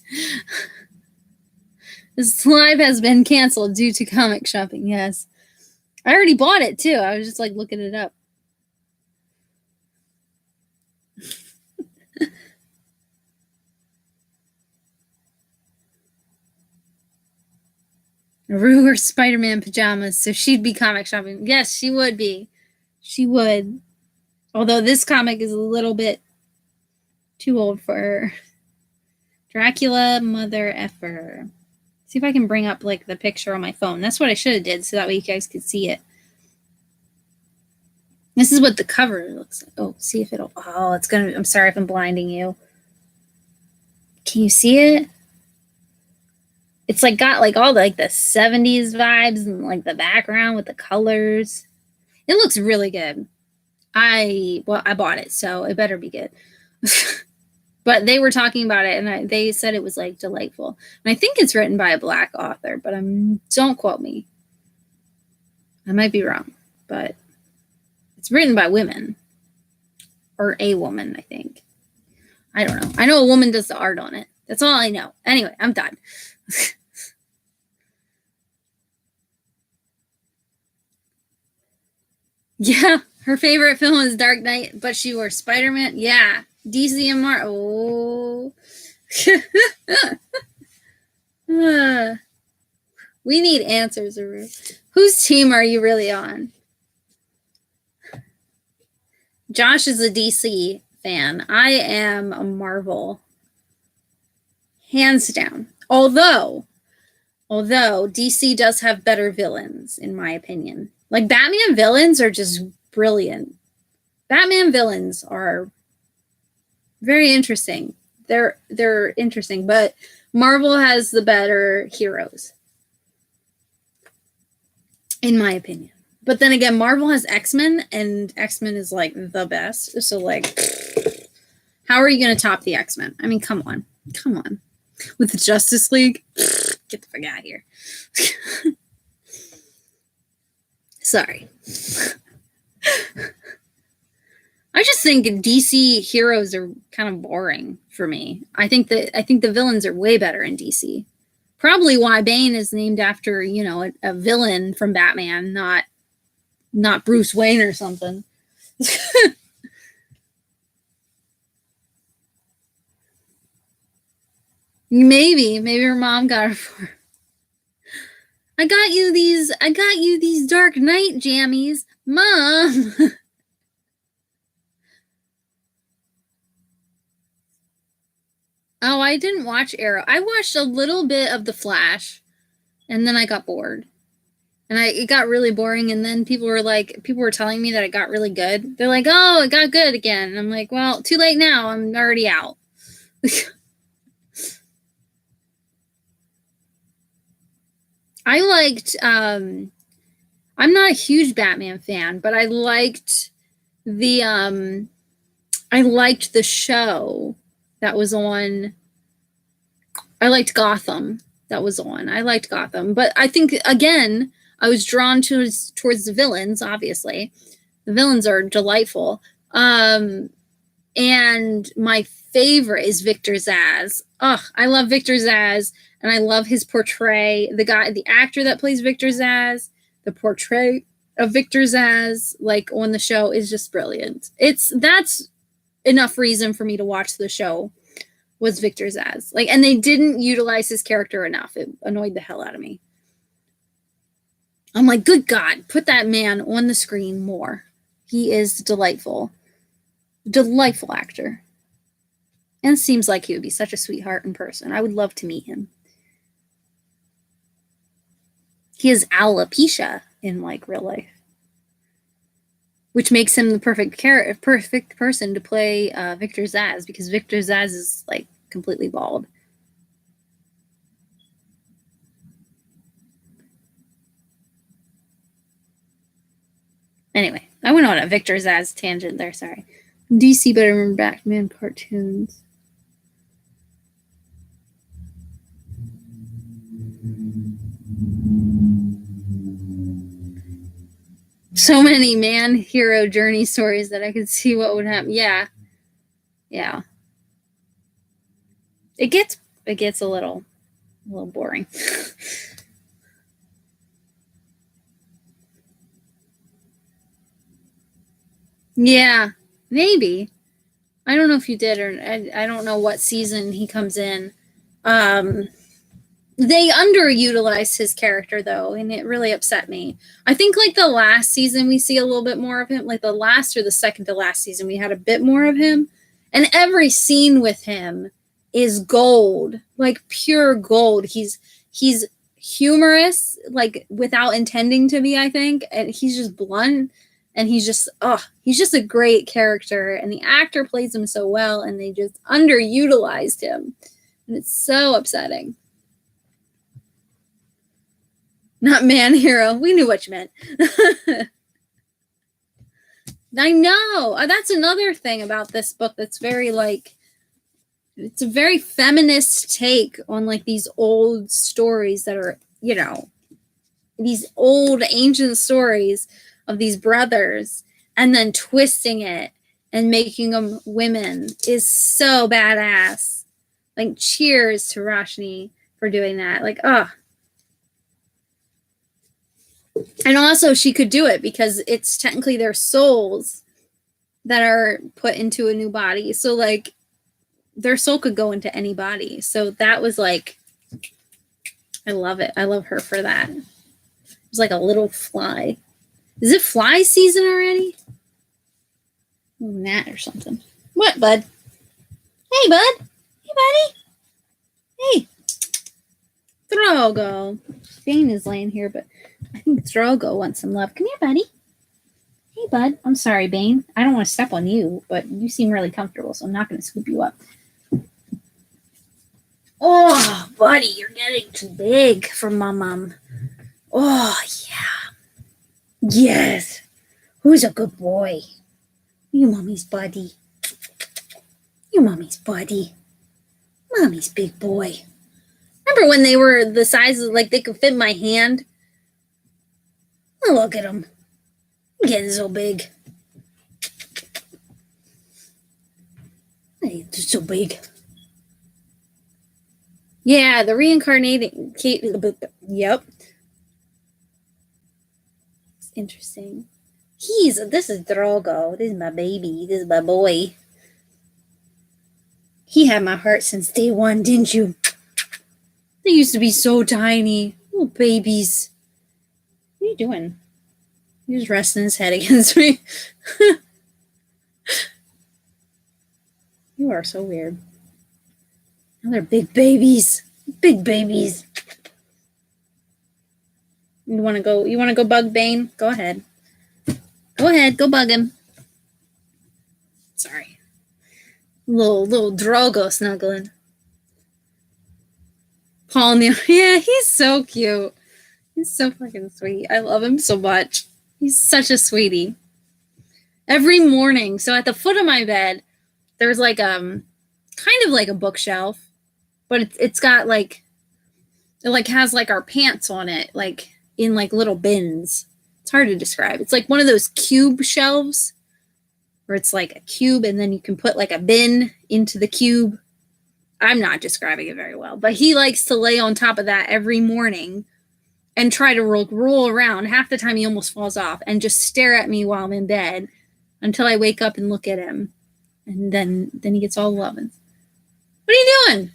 This live has been canceled due to comic shopping. Yes. I already bought it too. I was just like looking it up. Rue wears Spider-Man pajamas, so she'd be comic shopping. Yes, she would be. She would. Although this comic is a little bit too old for her. Dracula, mother effer. See if I can bring up like the picture on my phone. That's what I should have did, so that way you guys could see it. This is what the cover looks like. Oh, see if it'll. Oh, it's gonna. I'm sorry if I'm blinding you. Can you see it? It's like got like all like the 70s vibes and like the background with the colors. It looks really good. I bought it, so it better be good. But they were talking about it, and they said it was like delightful. And I think it's written by a black author, but don't quote me. I might be wrong, but it's written by women, or a woman, I think. I don't know. I know a woman does the art on it. That's all I know. Anyway, I'm done. Yeah, her favorite film is Dark Knight, but she wore Spider-Man. Yeah, DC and Marvel. Oh. We need answers, Aru. Whose team are you really on? Josh is a DC fan. I am a Marvel. Hands down. Although DC does have better villains, in my opinion. Like, Batman villains are just brilliant. Batman villains are very interesting. They're interesting, but Marvel has the better heroes, in my opinion. But then again, Marvel has X-Men, and X-Men is like the best. So like, how are you going to top the X-Men? I mean, come on. With the Justice League, get the fuck out of here. Sorry. I just think DC heroes are kind of boring for me. I think the villains are way better in DC. Probably why Bane is named after, a villain from Batman, not Bruce Wayne or something. Maybe her mom got it for her. I got you these Dark Knight jammies, Mom. Oh, I didn't watch Arrow. I watched a little bit of The Flash, and then I got bored. And it got really boring, and then people were telling me that it got really good. They're like, oh, it got good again. And I'm like, well, too late now. I'm already out. I liked, I'm not a huge Batman fan, but I liked the show that was on. I liked Gotham that was on. I liked Gotham, but I think, again, I was drawn towards the villains, obviously. The villains are delightful. And my favorite is Victor Zsasz. Oh, I love Victor Zsasz, and I love his portray. The actor that plays Victor Zsasz, The portray of Victor Zsasz, like, on the show is just brilliant. That's enough reason for me to watch the show, was Victor Zsasz. Like, and they didn't utilize his character enough. It annoyed the hell out of me. I'm like, good God, put that man on the screen more. He is delightful. Delightful actor. And seems like he would be such a sweetheart in person. I would love to meet him. He has alopecia in, like, real life, which makes him the perfect person to play Victor Zsasz, because Victor Zsasz is, like, completely bald. Anyway, I went on a Victor Zsasz tangent there, sorry. DC, but I remember Batman cartoons. So many man hero journey stories that I could see what would happen. Yeah. Yeah. It gets a little boring. Yeah, maybe. I don't know if you did, or I don't know what season he comes in. They underutilized his character, though, and it really upset me. I think, like, the last season we see a little bit more of him. Like, the last or the second to last season, we had a bit more of him. And every scene with him is gold, like pure gold. He's humorous, like, without intending to be, I think. And he's just blunt. And he's just a great character. And the actor plays him so well, and they just underutilized him. And it's so upsetting. Not man hero. We knew what you meant. I know. That's another thing about this book that's very, like, it's a very feminist take on, like, these old stories that are, you know, these old ancient stories of these brothers, and then twisting it and making them women is so badass. Like, cheers to Roshni for doing that. Like, And also, she could do it because it's technically their souls that are put into a new body. So, like, their soul could go into any body. So that was, like, I love it. I love her for that. It's like a little fly. Is it fly season already? Oh, gnat or something. What, bud? Hey, bud. Hey, buddy. Hey. Drogo. Bane is laying here, but I think Drogo wants some love. Come here, buddy. Hey, bud. I'm sorry, Bane. I don't want to step on you, but you seem really comfortable, so I'm not going to scoop you up. Oh, buddy, you're getting too big for my mom. Oh, yeah. Yes. Who's a good boy? You mommy's buddy. You mommy's buddy. Mommy's big boy. Remember when they were the size of, like, they could fit my hand? Oh, look at them. I'm getting so big. Hey, they're so big. Yeah, the reincarnating. Yep. It's interesting. This is Drogo. This is my baby. This is my boy. He had my heart since day one, didn't you? They used to be so tiny. Little babies. What are you doing? He's just resting his head against me. You are so weird. Oh, they're big babies. Big babies. You wanna go bug Bane? Go ahead. Go ahead, go bug him. Sorry. Little Drogo snuggling. Paul Neal. Yeah, he's so cute. He's so fucking sweet. I love him so much. He's such a sweetie. Every morning, so at the foot of my bed, there's like kind of like a bookshelf, but it's got like, it like has like our pants on it, like in like little bins. It's hard to describe. It's like one of those cube shelves where it's like a cube and then you can put like a bin into the cube. I'm not describing it very well, but he likes to lay on top of that every morning and try to roll around. Half the time he almost falls off and just stare at me while I'm in bed until I wake up and look at him. And then he gets all loving. What are you doing?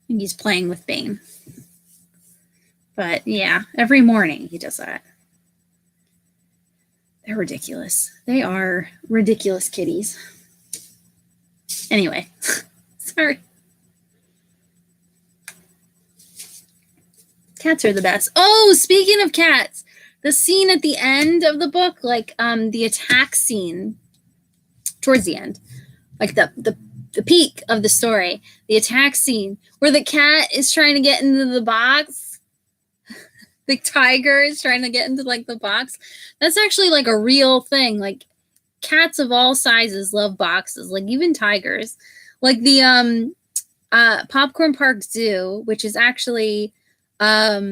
And he's playing with Bane. But yeah, every morning he does that. They're ridiculous. They are ridiculous kitties. Anyway, sorry. Cats are the best. Oh, speaking of cats, the scene at the end of the book, like the attack scene towards the end, like the peak of the story, the attack scene where the cat is trying to get into the box. The tiger is trying to get into like the box. That's actually like a real thing. Like cats of all sizes love boxes, like even tigers. Like the Popcorn Park Zoo, which is actually like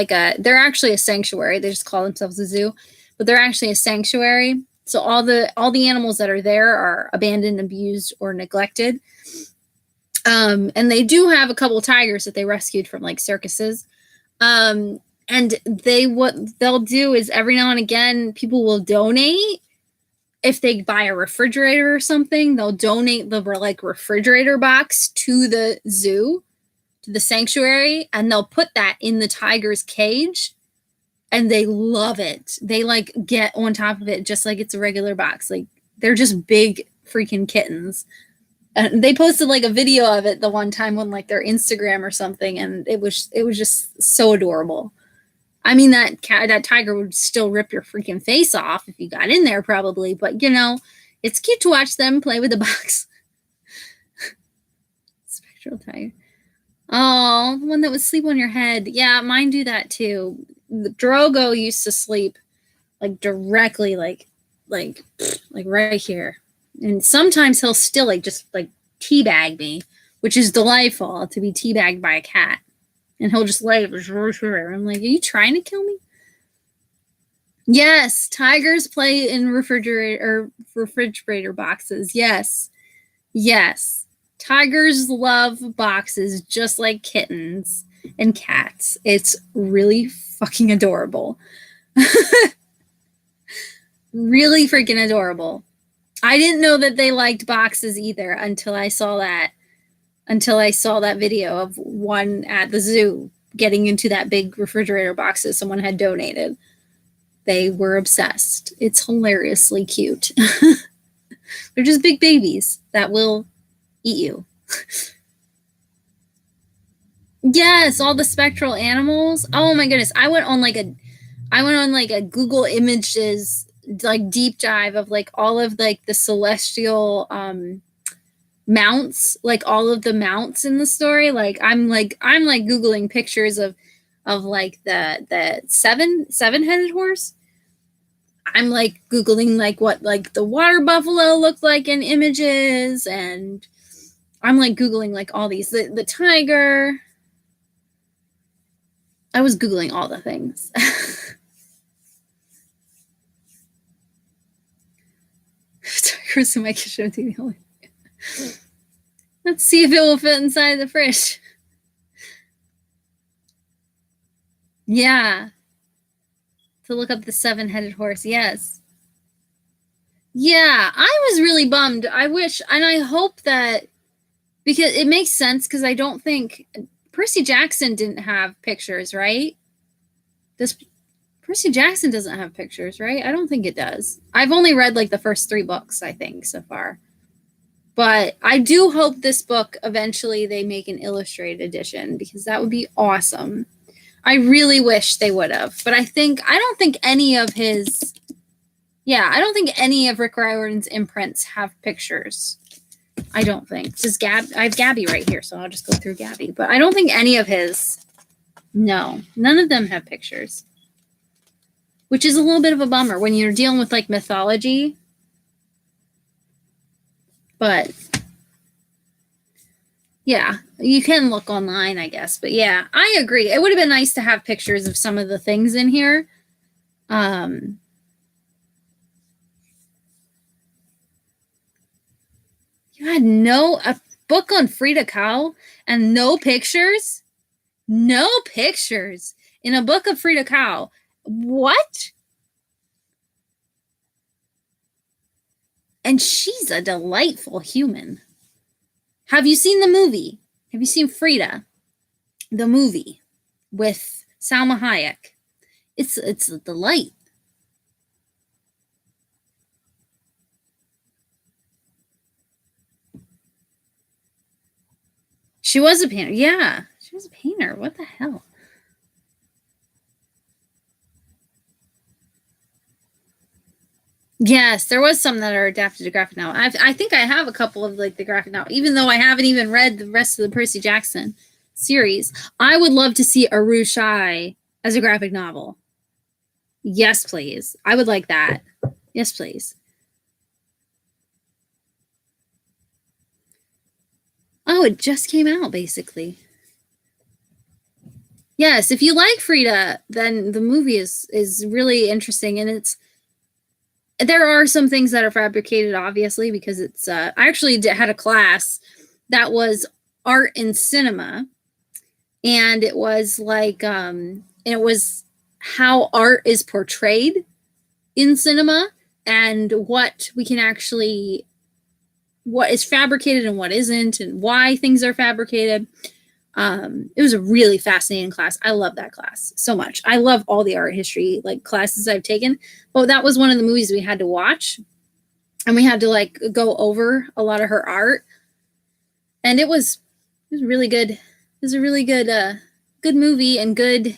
they're actually a sanctuary. They just call themselves a zoo, but they're actually a sanctuary. So all the animals that are there are abandoned, abused, or neglected. And they do have a couple of tigers that they rescued from like circuses. And what they'll do is every now and again, people will donate. If they buy a refrigerator or something, they'll donate the like refrigerator box to the zoo, to the sanctuary, and they'll put that in the tiger's cage, and they love it. They like get on top of it just like it's a regular box. Like they're just big freaking kittens. And they posted like a video of it the one time on like their Instagram or something, and it was just so adorable. I mean, that tiger would still rip your freaking face off if you got in there, probably. But you know, it's cute to watch them play with the box. Spectral tiger. Oh, the one that would sleep on your head. Yeah, mine do that too. The Drogo used to sleep like directly, like right here. And sometimes he'll still like just like teabag me, which is delightful to be teabagged by a cat. And he'll just lay. I'm like, are you trying to kill me? Yes, tigers play in refrigerator boxes. Yes. Tigers love boxes just like kittens and cats. It's really fucking adorable. Really freaking adorable. I didn't know that they liked boxes either until I saw that video of one at the zoo getting into that big refrigerator box that someone had donated. They were obsessed. It's hilariously cute. They're just big babies that will eat you. Yes, all the spectral animals. Oh my goodness. I went on like a Google Images like deep dive of like all of like the celestial mounts, like all of the mounts in the story. Like I'm Googling pictures of like the seven-headed horse. I'm like Googling like what like the water buffalo looked like in images, and I'm like Googling like all these the tiger. I was Googling all the things. Tigers in my kitchen. Let's see if it will fit inside the fridge. Yeah. To look up the seven-headed horse. Yes. Yeah, I was really bummed. I wish, and I hope that, because it makes sense, because I don't think Percy Jackson didn't have pictures, right? Percy Jackson doesn't have pictures, right? I don't think it does. I've only read like the first 3 books, I think, so far. But I do hope this book eventually they make an illustrated edition, because that would be awesome. I really wish they would have. But I don't think any of Rick Riordan's imprints have pictures. I don't think. I have Gabby right here, so I'll just go through Gabby. But I don't think any of his, no, none of them have pictures. Which is a little bit of a bummer when you're dealing with like mythology. But yeah, you can look online, I guess. But yeah, I agree. It would have been nice to have pictures of some of the things in here. You had a book on Frida Kahlo and no pictures? No pictures in a book of Frida Kahlo. What? And she's a delightful human. Have you seen the movie? Have you seen Frida, the movie with Salma Hayek? It's a delight. She was a painter. Yeah, she was a painter. What the hell? Yes, there was some that are adapted to graphic novel. I think I have a couple of like the graphic novel, even though I haven't even read the rest of the Percy Jackson series. I would love to see Aru Shai as a graphic novel. Yes, please. I would like that. Yes, please. Oh, it just came out basically. Yes, if you like Frida, then the movie is really interesting, and it's there are some things that are fabricated, obviously, because it's. I actually had a class that was art in cinema, and it was like it was how art is portrayed in cinema and what we can actually what is fabricated and what isn't and why things are fabricated. It was a really fascinating class. I love that class so much. I love all the art history like classes I've taken, but that was one of the movies we had to watch, and we had to like go over a lot of her art, and it was really good. It was a really good movie and good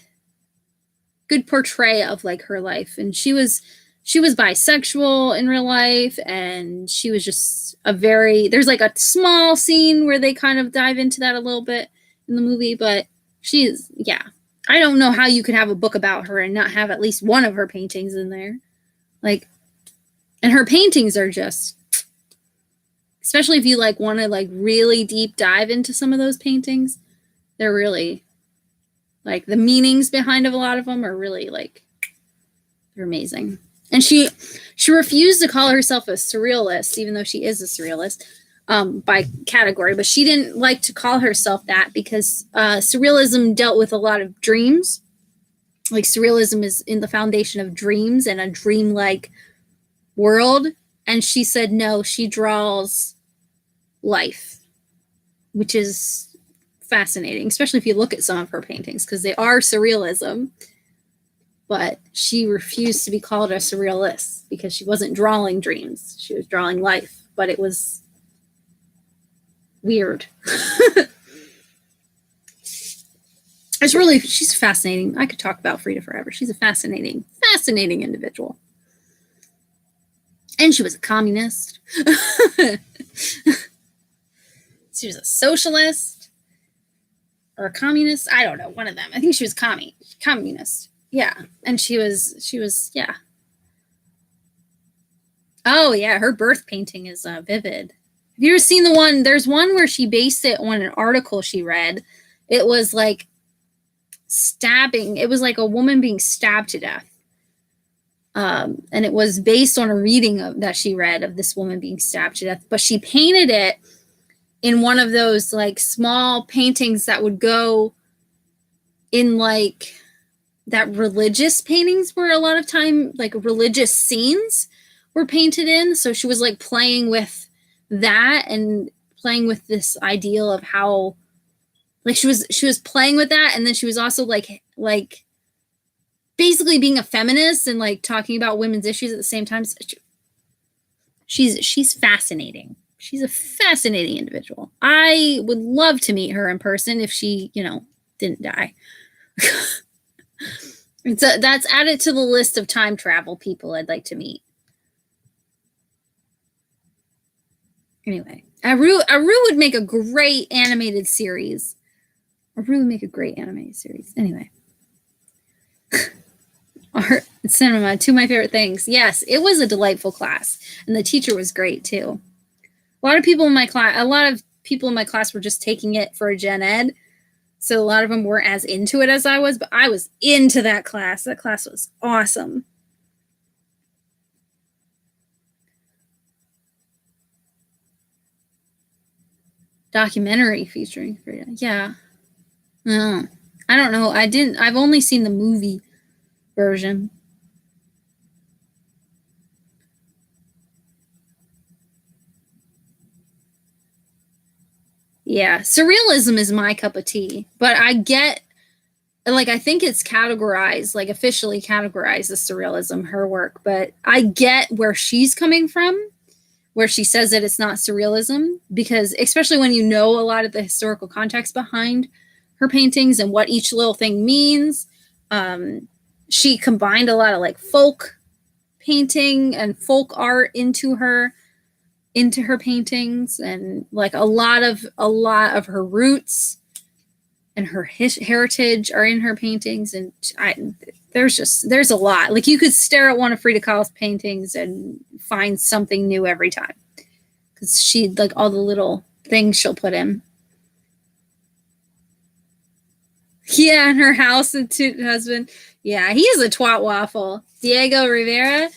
portray of like her life, and she was bisexual in real life, and she was just a very there's like a small scene where they kind of dive into that a little bit in the movie, but she's yeah. I don't know how you could have a book about her and not have at least one of her paintings in there. Like, and her paintings are just especially if you like want to like really deep dive into some of those paintings, they're really like the meanings behind of a lot of them are really like they're amazing. And she refused to call herself a surrealist, even though she is a surrealist by category. But she didn't like to call herself that because surrealism dealt with a lot of dreams. Like surrealism is in the foundation of dreams and a dreamlike world. And she said no, she draws life, which is fascinating, especially if you look at some of her paintings because they are surrealism. But she refused to be called a surrealist because she wasn't drawing dreams. She was drawing life, but it was weird. She's fascinating. I could talk about Frida forever. She's a fascinating individual. And she was a communist. She was a socialist or a communist. I don't know, one of them. I think she was communist. Yeah. And she was, yeah. Oh, yeah. Her birth painting is vivid. Have you ever seen the one? There's one where she based it on an article she read. It was like stabbing. It was like a woman being stabbed to death. And it was based on a reading that she read of this woman being stabbed to death. But she painted it in one of those like small paintings that would go in like that religious paintings where a lot of time like religious scenes were painted in. So she was like playing with that and playing with this ideal of how like she was playing with that, and then she was also like basically being a feminist and like talking about women's issues at the same time. She's fascinating. She's a fascinating individual. I would love to meet her in person if she, didn't die. That's added to the list of time travel people I'd like to meet. Anyway, Aru would make a great animated series. Aru would make a great animated series. Anyway. Art and cinema, two of my favorite things. Yes, it was a delightful class, and the teacher was great too. A lot of people in my class were just taking it for a gen ed, so a lot of them weren't as into it as I was, but I was into that class. That class was awesome. Documentary featuring Frida. Yeah. Oh. I don't know. I've only seen the movie version. Yeah, surrealism is my cup of tea, but I get, like, I think it's categorized, like officially categorized as surrealism, her work, but I get where she's coming from, where she says that it's not surrealism, because especially when you know a lot of the historical context behind her paintings and what each little thing means. She combined a lot of like folk painting and folk art into her paintings, and like a lot of her roots and her heritage are in her paintings. And there's a lot. Like, you could stare at one of Frida Kahlo's paintings and find something new every time, because she, like, all the little things she'll put in. Yeah, and her house and husband. Yeah, he is a twat waffle. Diego Rivera.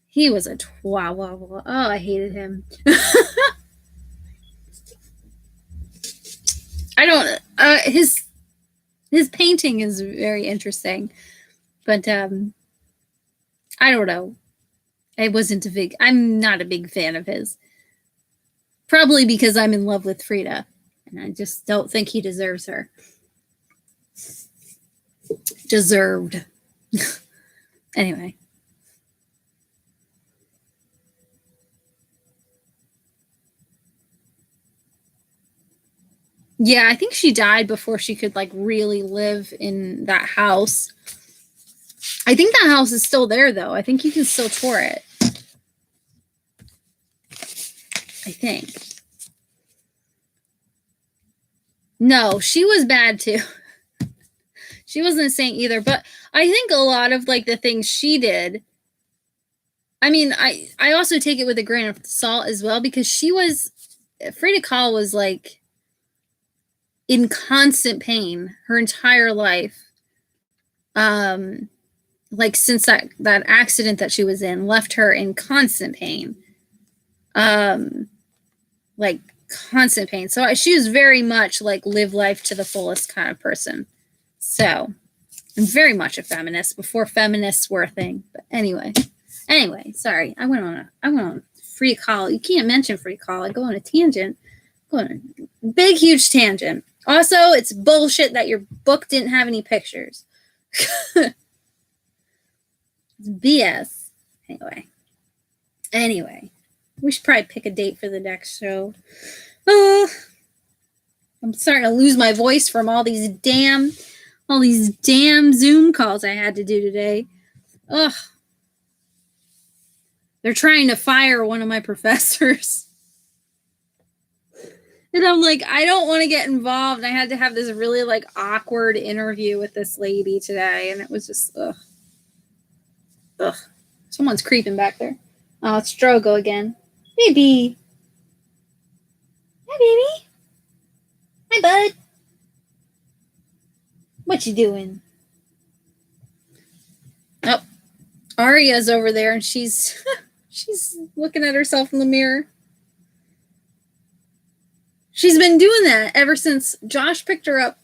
He was a twat waffle. Oh, I hated him. I don't. His painting is very interesting, but I don't know. I'm not a big fan of his. Probably because I'm in love with Frida, and I just don't think he deserves her. Deserved. Anyway. Yeah, I think she died before she could, like, really live in that house. I think that house is still there, though. I think you can still tour it. I think. No, she was bad too. She wasn't a saint either, but I think a lot of, like, the things she did, I mean, I also take it with a grain of salt as well, because Frida Kahlo was, like, in constant pain her entire life. Like, since that accident that she was in left her in constant pain. Like, constant pain. So she was very much, like, live life to the fullest kind of person. So I'm very much a feminist before feminists were a thing. But anyway, sorry. I went on Frida Kahlo. You can't mention Frida Kahlo. I go on a tangent. Go on a big, huge tangent. Also, it's bullshit that your book didn't have any pictures. It's BS. Anyway, we should probably pick a date for the next show. I'm starting to lose my voice from all these damn Zoom calls I had to do today. Ugh. They're trying to fire one of my professors. And I'm like, I don't want to get involved. I had to have this really, like, awkward interview with this lady today, and it was just, ugh. Someone's creeping back there. Oh, it's Drogo again. Baby. Hi, baby. Hi, bud. What you doing? Oh, Arya's over there, and she's looking at herself in the mirror. She's been doing that ever since Josh picked her up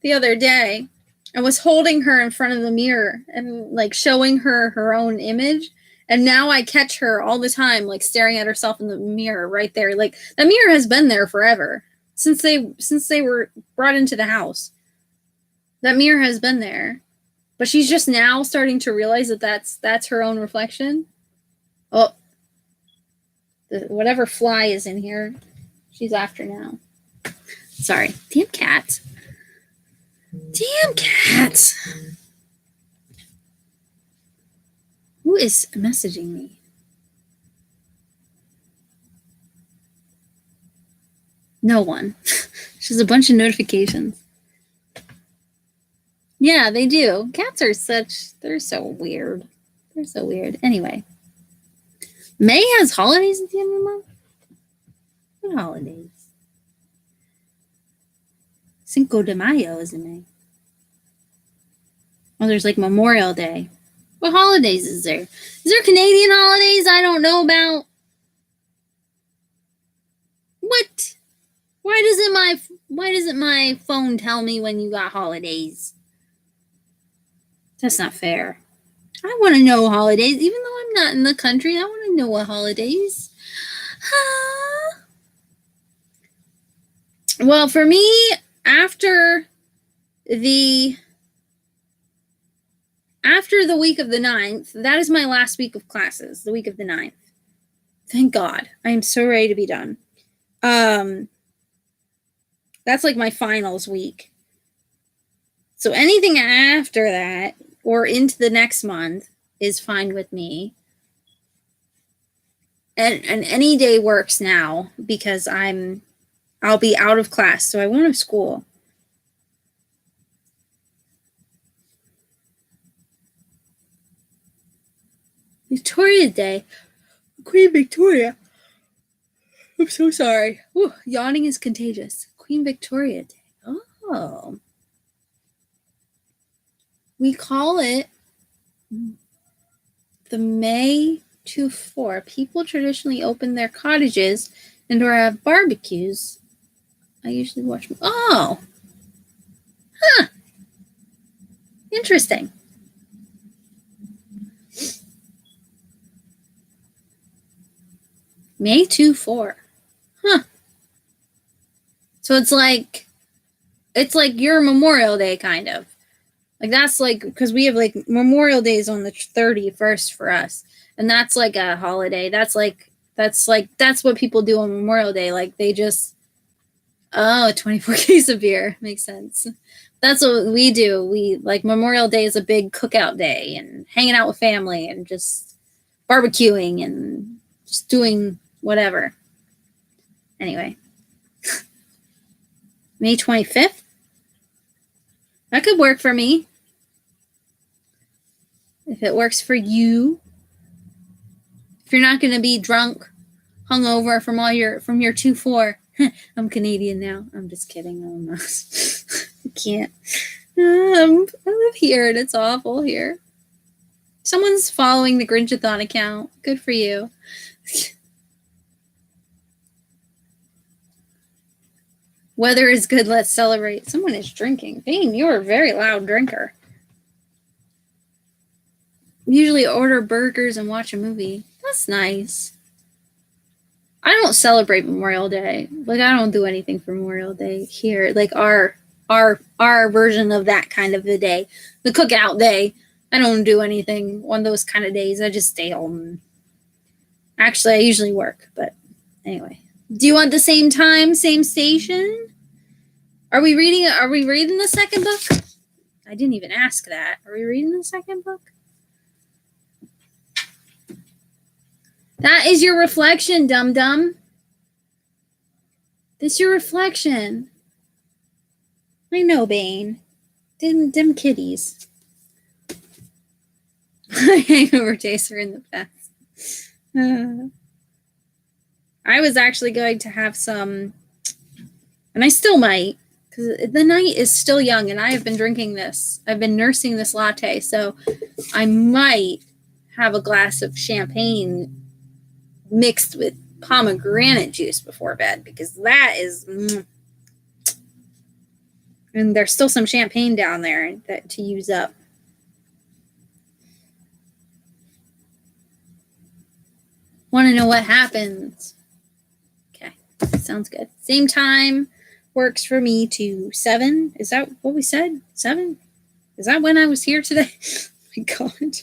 the other day and was holding her in front of the mirror and, like, showing her own image. And now I catch her all the time, like, staring at herself in the mirror right there. Like, that mirror has been there forever, since they were brought into the house. That mirror has been there, but she's just now starting to realize that that's her own reflection. Oh, whatever fly is in here, she's after now. Sorry. Damn cats. Who is messaging me? No one. She's a bunch of notifications. Yeah, they do. Cats are they're so weird. Anyway. May has holidays at the end of the month? What holidays? Cinco de Mayo is in May. Oh, there's, like, Memorial Day. What holidays is there? Is there Canadian holidays I don't know about? What? Why doesn't my my phone tell me when you got holidays? That's not fair. I want to know holidays, even though I'm not in the country. I want to know what holidays. Well, for me, after the week of the 9th, that is my last week of classes, the week of the 9th. Thank God. I am so ready to be done. That's like my finals week. So anything after that or into the next month is fine with me. And any day works now because I'll be out of class, so I won't have school. Victoria Day. Queen Victoria. I'm so sorry. Ooh, yawning is contagious. Queen Victoria Day. Oh. We call it the May to 4. People traditionally open their cottages and or have barbecues. I usually watch. Oh. Huh. Interesting. May 2-4. Huh. So it's like your Memorial Day kind of. Like that's like, because we have like Memorial Day is on the 31st for us. And that's like a holiday. That's what people do on Memorial Day. Like they just, 24 case of beer. Makes sense. That's what we do. We like Memorial Day is a big cookout day and hanging out with family and just barbecuing and just doing whatever. Anyway. May 25th? That could work for me. If it works for you. If you're not going to be drunk, hungover from your 2-4. I'm Canadian now. I'm just kidding. I'm not. I can't. I live here and it's awful here. Someone's following the Grinchathon account. Good for you. Weather is good. Let's celebrate. Someone is drinking. Bane, you're a very loud drinker. Usually order burgers and watch a movie. That's nice. I don't celebrate Memorial Day. Like I don't do anything for Memorial Day here. Like our version of that kind of a day. The cookout day. I don't do anything on those kind of days. I just stay home. Actually, I usually work, but anyway. Do you want the same time, same station? Are we reading the second book? I didn't even ask that. Are we reading the second book? That is your reflection, dum-dum. This your reflection. I know, Bane. Dim kitties. Hangover days are in the past. I was actually going to have some, and I still might, because the night is still young, and I have been drinking this. I've been nursing this latte, so I might have a glass of champagne mixed with pomegranate juice before bed, because that is, and there's still some champagne down there to use up. Want to know what happens? Okay, sounds good. Same time works for me to 7. Is that what we said? 7? Is that when I was here today? Oh my God.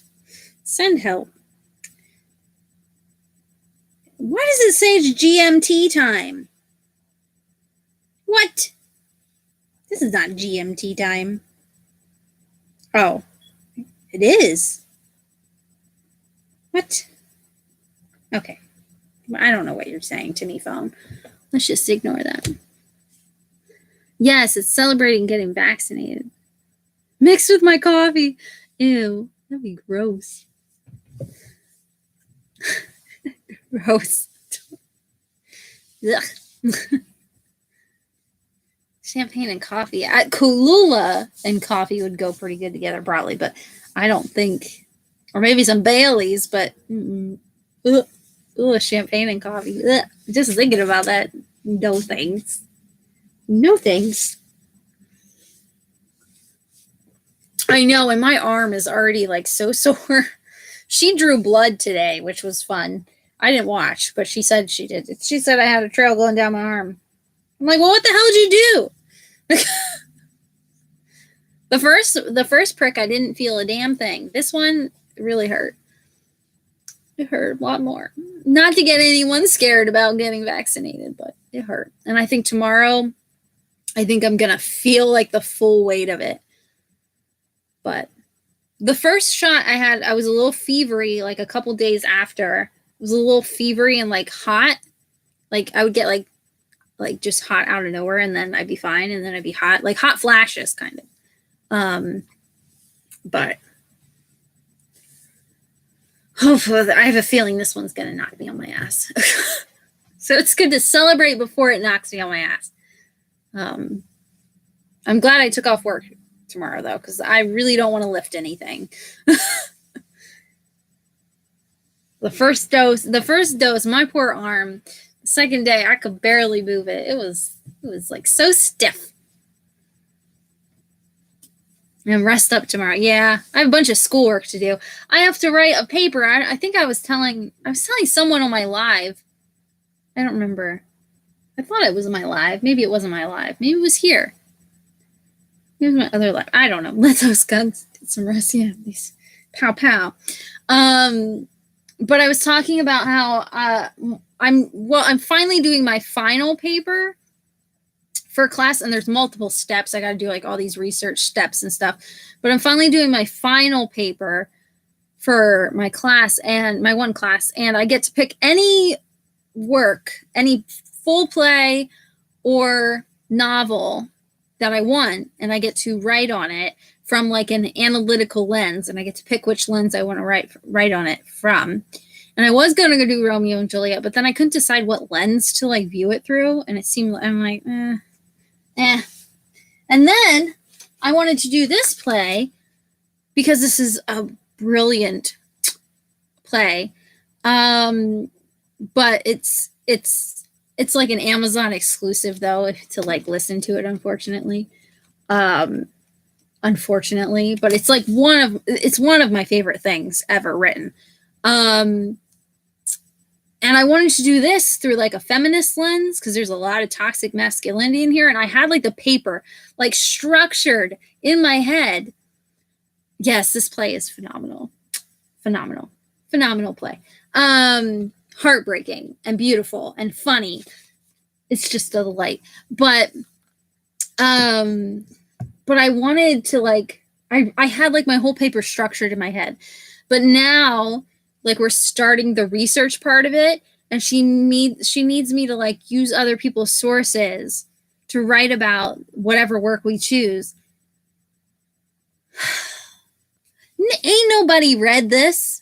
Send help. Why does it say it's GMT time? What? This is not GMT time. Oh, it is. What? Okay. I don't know what you're saying to me, phone. Let's just ignore that. Yes, it's celebrating getting vaccinated. Mixed with my coffee. Ew, that'd be gross. Gross. Ugh. Champagne and coffee. Kahlua and coffee would go pretty good together, probably, but I don't think. Or maybe some Baileys, but champagne and coffee. Ugh. Just thinking about that, those things. No thanks. I know, and my arm is already like so sore. She drew blood today, which was fun. I didn't watch, but she said she did. She said I had a trail going down my arm. I'm like, well, what the hell did you do? The first prick, I didn't feel a damn thing. This one really hurt. It hurt a lot more. Not to get anyone scared about getting vaccinated, but it hurt. And I think tomorrow, I think I'm going to feel like the full weight of it. But the first shot I had, I was a little fevery like a couple days after. It was a little fevery and like hot. Like I would get like just hot out of nowhere, and then I'd be fine, and then I'd be hot, like hot flashes kind of. But hopefully, I have a feeling this one's going to knock me on my ass. So it's good to celebrate before it knocks me on my ass. I'm glad I took off work tomorrow, though, because I really don't want to lift anything. The first dose, my poor arm, the second day, I could barely move it. It was like so stiff. And rest up tomorrow. Yeah, I have a bunch of schoolwork to do. I have to write a paper. I think I was telling someone on my live. I don't remember. I thought it was my live. Maybe it wasn't my live. Maybe it was here. Maybe it was my other live. I don't know. Let those guns get some rest. Yeah, these pow pow. But I was talking about how I'm finally doing my final paper for class, and there's multiple steps. I got to do like all these research steps and stuff, but I'm finally doing my final paper for my class and my one class, and I get to pick any work, any full play or novel that I want, and I get to write on it from like an analytical lens, and I get to pick which lens I want to write on it from. And I was going to go do Romeo and Juliet, but then I couldn't decide what lens to like view it through, and it seemed, I'm like, And then I wanted to do this play because this is a brilliant play. But it's like an Amazon exclusive though, to like listen to it, unfortunately. But it's like one of my favorite things ever written. And I wanted to do this through like a feminist lens because there's a lot of toxic masculinity in here. And I had like the paper like structured in my head. Yes, this play is phenomenal. Phenomenal play. Heartbreaking and beautiful and funny. It's just a delight. But I wanted to like, I had like my whole paper structured in my head. But now, like, we're starting the research part of it, and she needs me to like use other people's sources to write about whatever work we choose. Ain't nobody read this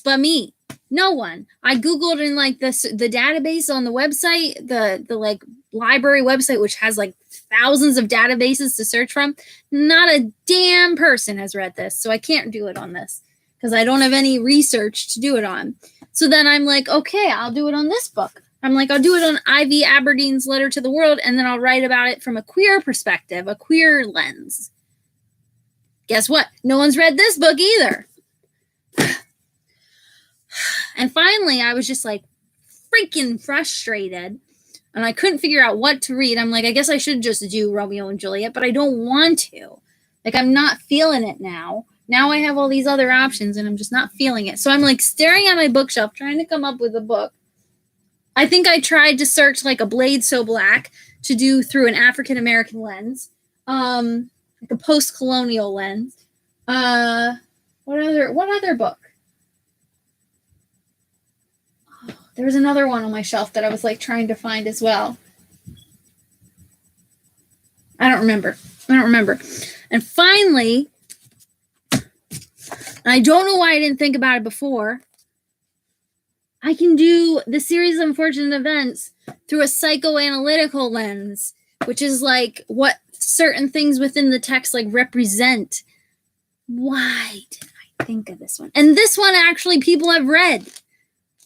but me. No one. I Googled in like the database on the website, the like library website, which has like thousands of databases to search from. Not a damn person has read this, so I can't do it on this because I don't have any research to do it on. So then I'm like, okay, I'll do it on this book. I'm like, I'll do it on Ivy Aberdeen's Letter to the World, and then I'll write about it from a queer perspective, a queer lens. Guess what? No one's read this book either. And finally, I was just like freaking frustrated, and I couldn't figure out what to read. I'm like, I guess I should just do Romeo and Juliet, but I don't want to. Like, I'm not feeling it now. Now I have all these other options, and I'm just not feeling it. So I'm like staring at my bookshelf, trying to come up with a book. I think I tried to search like A Blade So Black to do through an African-American lens, like a post-colonial lens. What other book? Oh, there was another one on my shelf that I was like trying to find as well. I don't remember. And finally, and I don't know why I didn't think about it before, I can do The Series of Unfortunate Events through a psychoanalytical lens, which is like what certain things within the text like represent. Why did I think of this one? And this one actually people have read.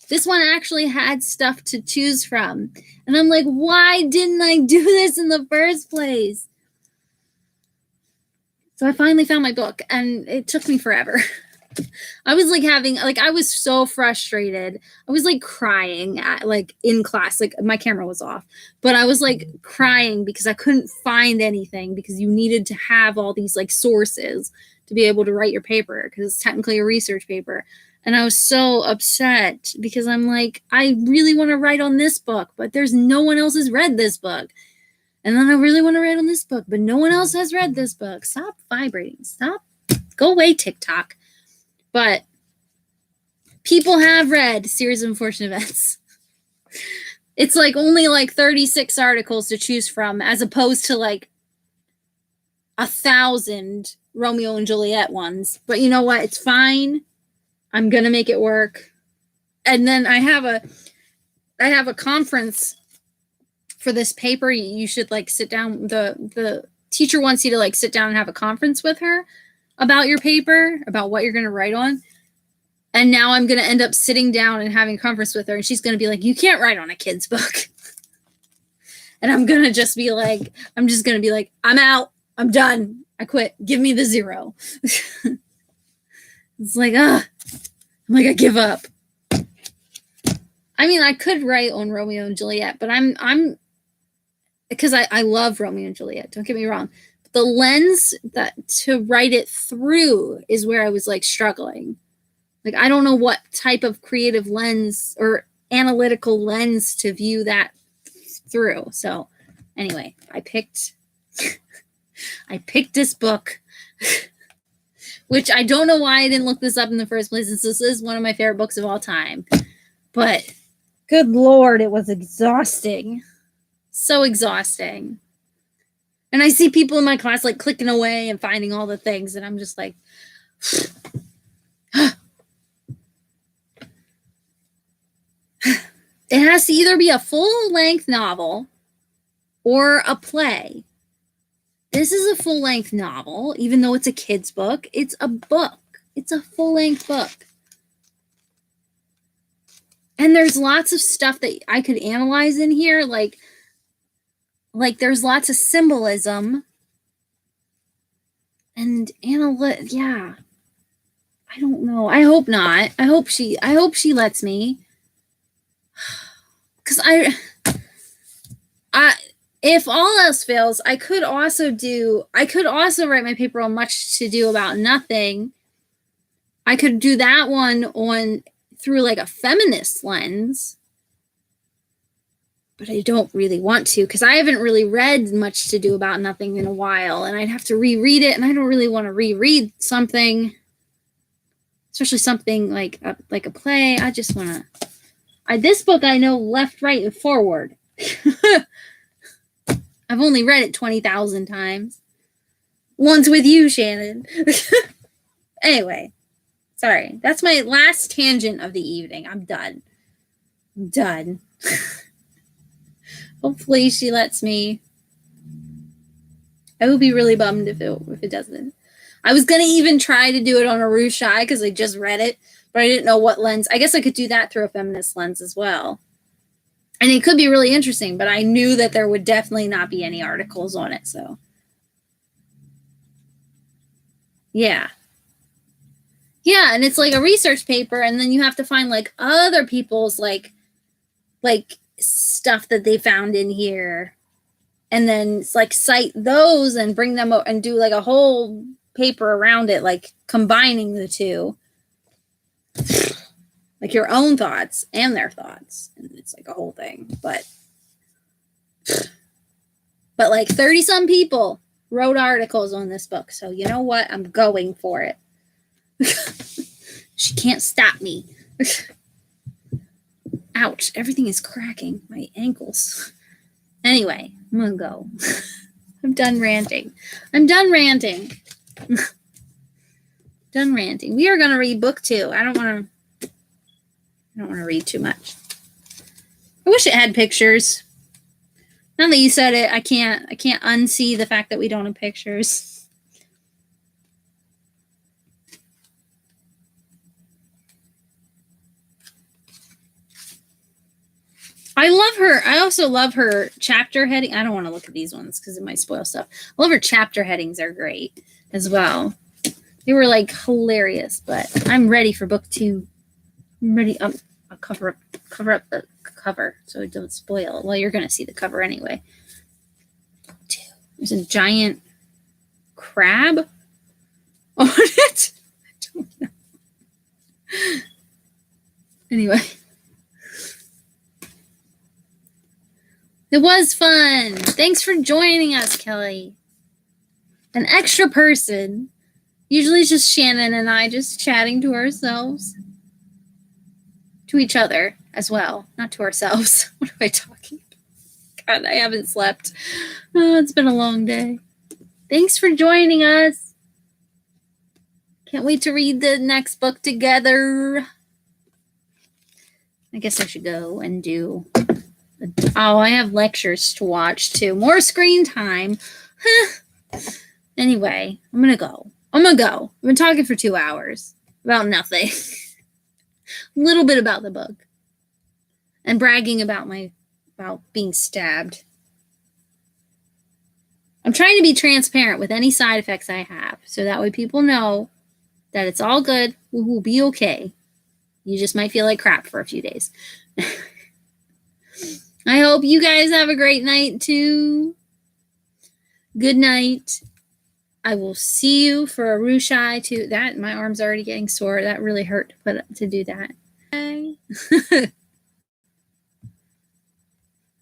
This one actually had stuff to choose from. And I'm like, why didn't I do this in the first place? So I finally found my book, and it took me forever. I was I was so frustrated. I was like crying in class. Like my camera was off, but I was like crying because I couldn't find anything, because you needed to have all these like sources to be able to write your paper, because it's technically a research paper. And I was so upset because I'm like, I really want to write on this book, but there's no one else has read this book. And then I really want to write on this book, but no one else has read this book. Stop vibrating. Stop. Go away, TikTok. But people have read Series of Unfortunate Events. It's like only like 36 articles to choose from, as opposed to like 1,000 Romeo and Juliet ones. But you know what? It's fine. I'm going to make it work. And then I have a conference for this paper. You should like sit down. The teacher wants you to like sit down and have a conference with her about your paper, about what you're going to write on. And now I'm going to end up sitting down and having a conference with her, and she's going to be like, you can't write on a kid's book. And I'm going to just be like, I'm out. I'm done. I quit. Give me the 0. It's like, I'm like, I give up. I mean, I could write on Romeo and Juliet, but I'm because I love Romeo and Juliet. Don't get me wrong. But the lens that to write it through is where I was like struggling. Like, I don't know what type of creative lens or analytical lens to view that through. So anyway, I picked this book, which I don't know why I didn't look this up in the first place, since this is one of my favorite books of all time. But good Lord, it was exhausting. So exhausting. And I see people in my class like clicking away and finding all the things, and I'm just like, it has to either be a full-length novel or a play. This is a full-length novel, even though it's a kid's book. It's a book. It's a full-length book. And there's lots of stuff that I could analyze in here, like there's lots of symbolism and yeah. I don't know. I hope not. I hope she lets me. Because if all else fails, I could also write my paper on Much to Do About Nothing. I could do that one through like a feminist lens, but I don't really want to, because I haven't really read Much to Do About Nothing in a while, and I'd have to reread it, and I don't really want to reread something, especially something like a play. I just want to. This book I know left, right, and forward. I've only read it 20,000 times. Once with you, Shannon. Anyway, sorry. That's my last tangent of the evening. I'm done. Hopefully she lets me. I would be really bummed if it doesn't. I was going to even try to do it on a Shah because I just read it, but I didn't know what lens. I guess I could do that through a feminist lens as well. And it could be really interesting, but I knew that there would definitely not be any articles on it, so. Yeah. Yeah, and it's like a research paper, and then you have to find like other people's like stuff that they found in here, and then like cite those and bring them up and do like a whole paper around it, like combining the two. Like your own thoughts and their thoughts. And it's like a whole thing. But like 30-some people wrote articles on this book. So you know what? I'm going for it. She can't stop me. Ouch. Everything is cracking. My ankles. Anyway, I'm going to go. I'm done ranting. Done ranting. We are going to read book 2. I don't want to read too much. I wish it had pictures. Now that you said it, I can't unsee the fact that we don't have pictures. I love her. I also love her chapter heading. I don't want to look at these ones because it might spoil stuff. I love her chapter headings are great as well. They were like hilarious, but I'm ready for book 2. I'm ready. I'll cover up the cover so it don't spoil it. Well, you're gonna see the cover anyway. Book 2. There's a giant crab on it. I don't know. Anyway. It was fun. Thanks for joining us, Kelly. An extra person. Usually it's just Shannon and I just chatting to ourselves. To each other as well, not to ourselves. What am I talking about? God, I haven't slept. Oh, it's been a long day. Thanks for joining us. Can't wait to read the next book together. I guess I should go and do... Oh, I have lectures to watch too. More screen time. Anyway, I'm going to go. I've been talking for 2 hours about nothing. A little bit about the book. And bragging about being stabbed. I'm trying to be transparent with any side effects I have. So that way people know that it's all good. We will be okay. You just might feel like crap for a few days. I hope you guys have a great night too. Good night. I will see you for a Rushai too. That my arm's already getting sore. That really hurt to do that. Bye.